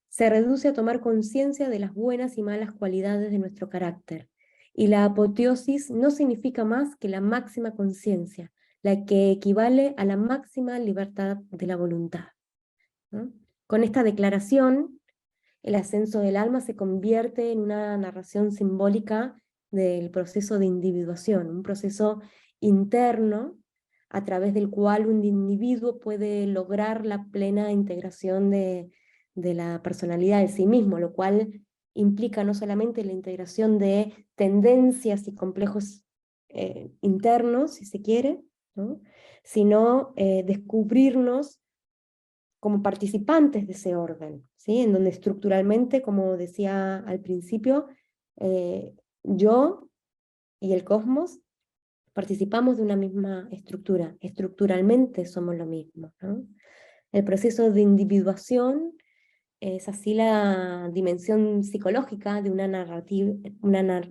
se reduce a tomar conciencia de las buenas y malas cualidades de nuestro carácter. Y la apoteosis no significa más que la máxima conciencia, la que equivale a la máxima libertad de la voluntad, ¿no? Con esta declaración, el ascenso del alma se convierte en una narración simbólica del proceso de individuación, un proceso interno a través del cual un individuo puede lograr la plena integración de la personalidad de sí mismo, lo cual implica no solamente la integración de tendencias y complejos internos, si se quiere, ¿no? Sino descubrirnos como participantes de ese orden, ¿sí? En donde estructuralmente, como decía al principio, yo y el cosmos participamos de una misma estructura, estructuralmente somos lo mismo, ¿no? El proceso de individuación es así la dimensión psicológica de una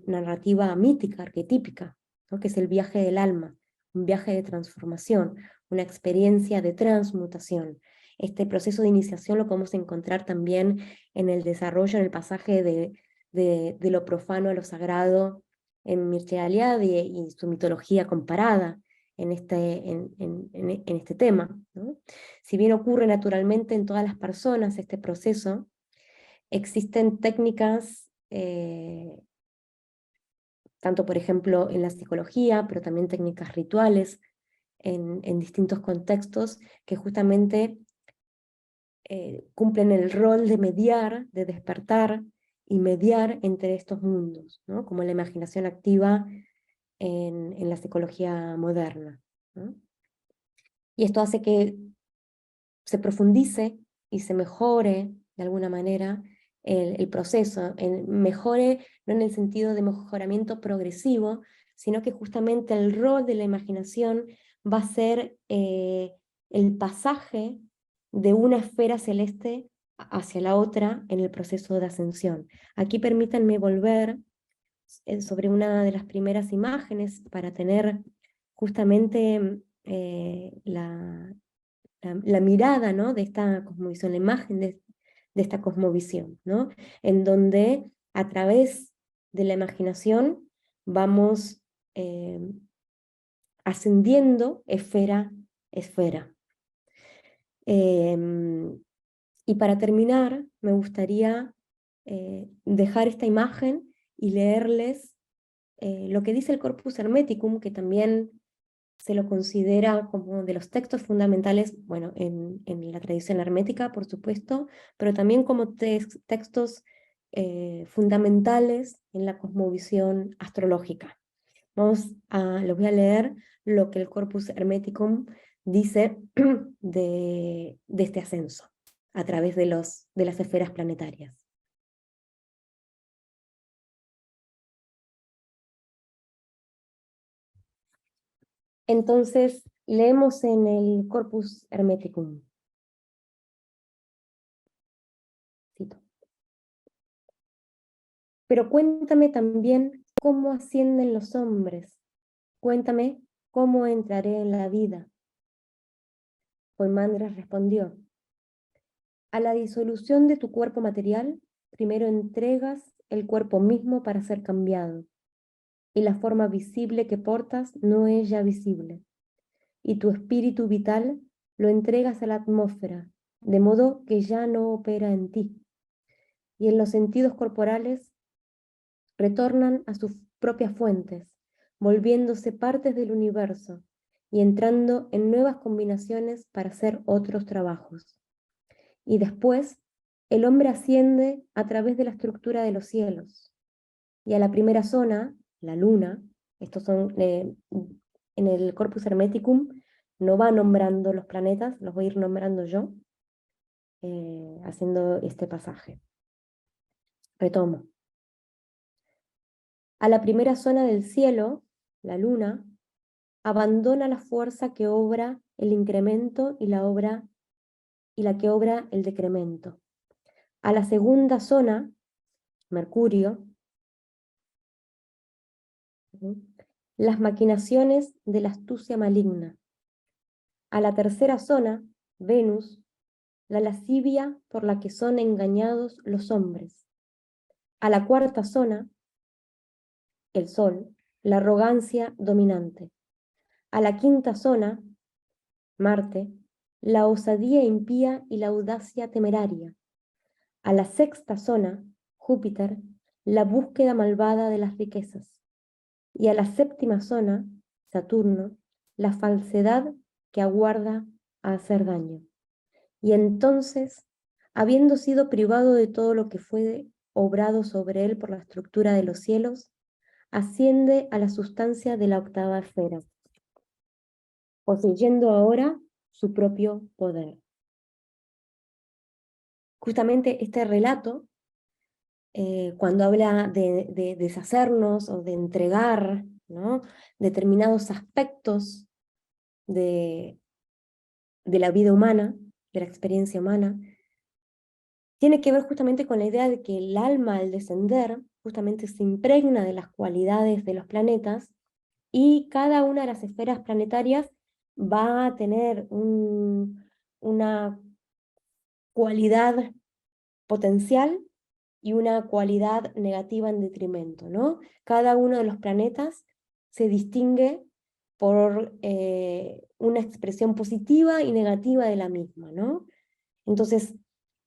narrativa mítica, arquetípica, ¿no? Que es el viaje del alma, un viaje de transformación, una experiencia de transmutación. Este proceso de iniciación lo podemos encontrar también en el desarrollo, en el pasaje de lo profano a lo sagrado, en Mircea Eliade y su mitología comparada en este tema, ¿no? Si bien ocurre naturalmente en todas las personas este proceso, existen técnicas, tanto por ejemplo en la psicología, pero también técnicas rituales en distintos contextos, que justamente cumplen el rol de mediar, de despertar y mediar entre estos mundos, ¿no? Como la imaginación activa en la psicología moderna, ¿no? Y esto hace que se profundice y se mejore de alguna manera el proceso, mejore no en el sentido de mejoramiento progresivo, sino que justamente el rol de la imaginación va a ser el pasaje de una esfera celeste hacia la otra en el proceso de ascensión. Aquí permítanme volver sobre una de las primeras imágenes para tener justamente la mirada, ¿no?, de esta cosmovisión, la imagen de esta cosmovisión, ¿no?, en donde a través de la imaginación vamos ascendiendo esfera, esfera. Y para terminar, me gustaría dejar esta imagen y leerles lo que dice el Corpus Hermeticum, que también se lo considera como de los textos fundamentales, bueno, en la tradición hermética, por supuesto, pero también como textos fundamentales en la cosmovisión astrológica. Les voy a leer lo que el Corpus Hermeticum dice de este ascenso a través de las esferas planetarias. Entonces, leemos en el Corpus Hermeticum. Cito. Pero cuéntame también cómo ascienden los hombres. Cuéntame cómo entraré en la vida. Poimandres respondió: a la disolución de tu cuerpo material, primero entregas el cuerpo mismo para ser cambiado, y la forma visible que portas no es ya visible, y tu espíritu vital lo entregas a la atmósfera, de modo que ya no opera en ti, y en los sentidos corporales retornan a sus propias fuentes, volviéndose partes del universo y entrando en nuevas combinaciones para hacer otros trabajos. Y después, el hombre asciende a través de la estructura de los cielos, y a la primera zona, la luna, estos son, en el Corpus Hermeticum, no va nombrando los planetas, los voy a ir nombrando yo, haciendo este pasaje. Retomo. A la primera zona del cielo, la luna, abandona la fuerza que obra el incremento y la que obra el decremento. A la segunda zona, Mercurio, las maquinaciones de la astucia maligna. A la tercera zona, Venus, la lascivia por la que son engañados los hombres. A la cuarta zona, el Sol, la arrogancia dominante. A la quinta zona, Marte, la osadía impía y la audacia temeraria. A la sexta zona, Júpiter, la búsqueda malvada de las riquezas. Y a la séptima zona, Saturno, la falsedad que aguarda a hacer daño. Y entonces, habiendo sido privado de todo lo que fue obrado sobre él por la estructura de los cielos, asciende a la sustancia de la octava esfera, poseyendo ahora su propio poder. Justamente este relato, cuando habla de deshacernos o de entregar, ¿no?, determinados aspectos de la vida humana, de la experiencia humana, tiene que ver justamente con la idea de que el alma, al descender, justamente se impregna de las cualidades de los planetas, y cada una de las esferas planetarias va a tener una cualidad potencial y una cualidad negativa en detrimento, ¿no? Cada uno de los planetas se distingue por una expresión positiva y negativa de la misma, ¿no? Entonces,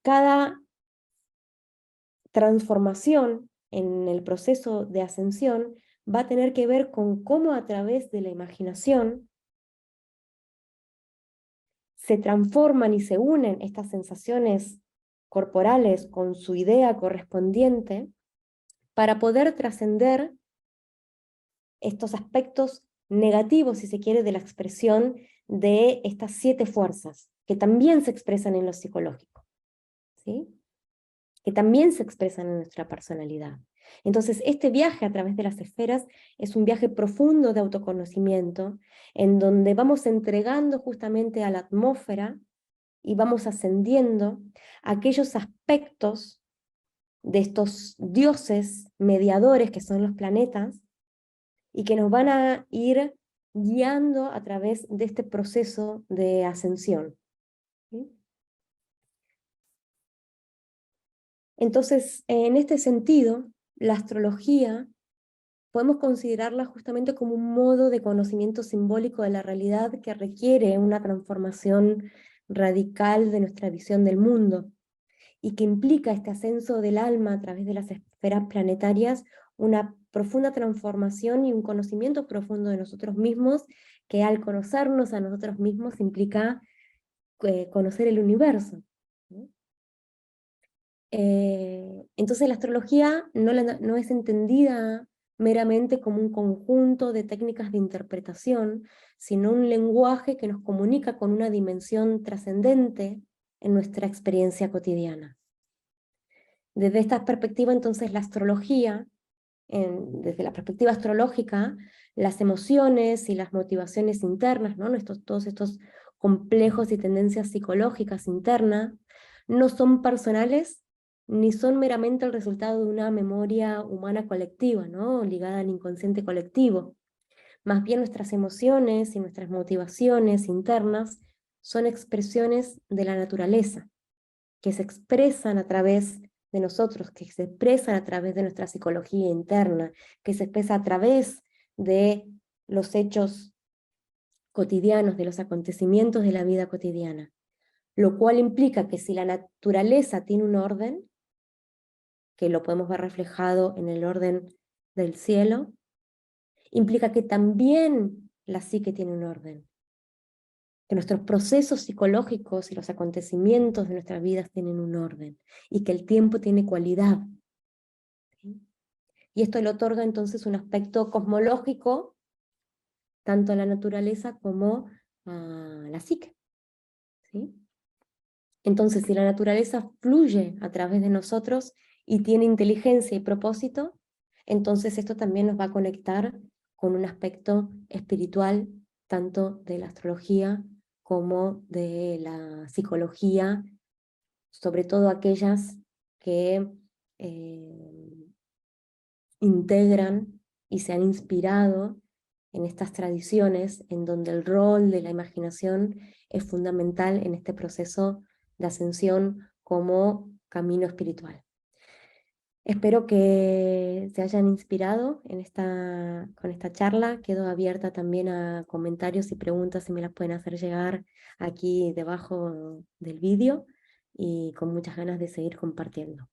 cada transformación en el proceso de ascensión va a tener que ver con cómo a través de la imaginación se transforman y se unen estas sensaciones corporales con su idea correspondiente para poder trascender estos aspectos negativos, si se quiere, de la expresión de estas 7 fuerzas, que también se expresan en lo psicológico, ¿sí? Que también se expresan en nuestra personalidad. Entonces, este viaje a través de las esferas es un viaje profundo de autoconocimiento, en donde vamos entregando justamente a la atmósfera y vamos ascendiendo aquellos aspectos de estos dioses mediadores que son los planetas, y que nos van a ir guiando a través de este proceso de ascensión, ¿sí? Entonces, en este sentido, la astrología podemos considerarla justamente como un modo de conocimiento simbólico de la realidad que requiere una transformación radical de nuestra visión del mundo, y que implica este ascenso del alma a través de las esferas planetarias, una profunda transformación y un conocimiento profundo de nosotros mismos, que al conocernos a nosotros mismos implica conocer el universo, ¿no? Entonces la astrología no es entendida meramente como un conjunto de técnicas de interpretación, sino un lenguaje que nos comunica con una dimensión trascendente en nuestra experiencia cotidiana. Desde esta perspectiva, entonces, la astrología, desde la perspectiva astrológica, las emociones y las motivaciones internas, ¿no? Todos estos complejos y tendencias psicológicas internas, no son personales ni son meramente el resultado de una memoria humana colectiva, ¿no? Ligada al inconsciente colectivo. Más bien nuestras emociones y nuestras motivaciones internas son expresiones de la naturaleza, que se expresan a través de nosotros, que se expresan a través de nuestra psicología interna, que se expresa a través de los hechos cotidianos, de los acontecimientos de la vida cotidiana. Lo cual implica que si la naturaleza tiene un orden, que lo podemos ver reflejado en el orden del cielo, implica que también la psique tiene un orden, que nuestros procesos psicológicos y los acontecimientos de nuestras vidas tienen un orden, y que el tiempo tiene cualidad, ¿sí? Y esto le otorga entonces un aspecto cosmológico, tanto a la naturaleza como a la psique, ¿sí? Entonces, si la naturaleza fluye a través de nosotros y tiene inteligencia y propósito, entonces esto también nos va a conectar con un aspecto espiritual, tanto de la astrología como de la psicología, sobre todo aquellas que integran y se han inspirado en estas tradiciones en donde el rol de la imaginación es fundamental en este proceso de ascensión como camino espiritual. Espero que se hayan inspirado con esta charla. Quedo abierta también a comentarios y preguntas, si me las pueden hacer llegar aquí debajo del vídeo, y con muchas ganas de seguir compartiendo.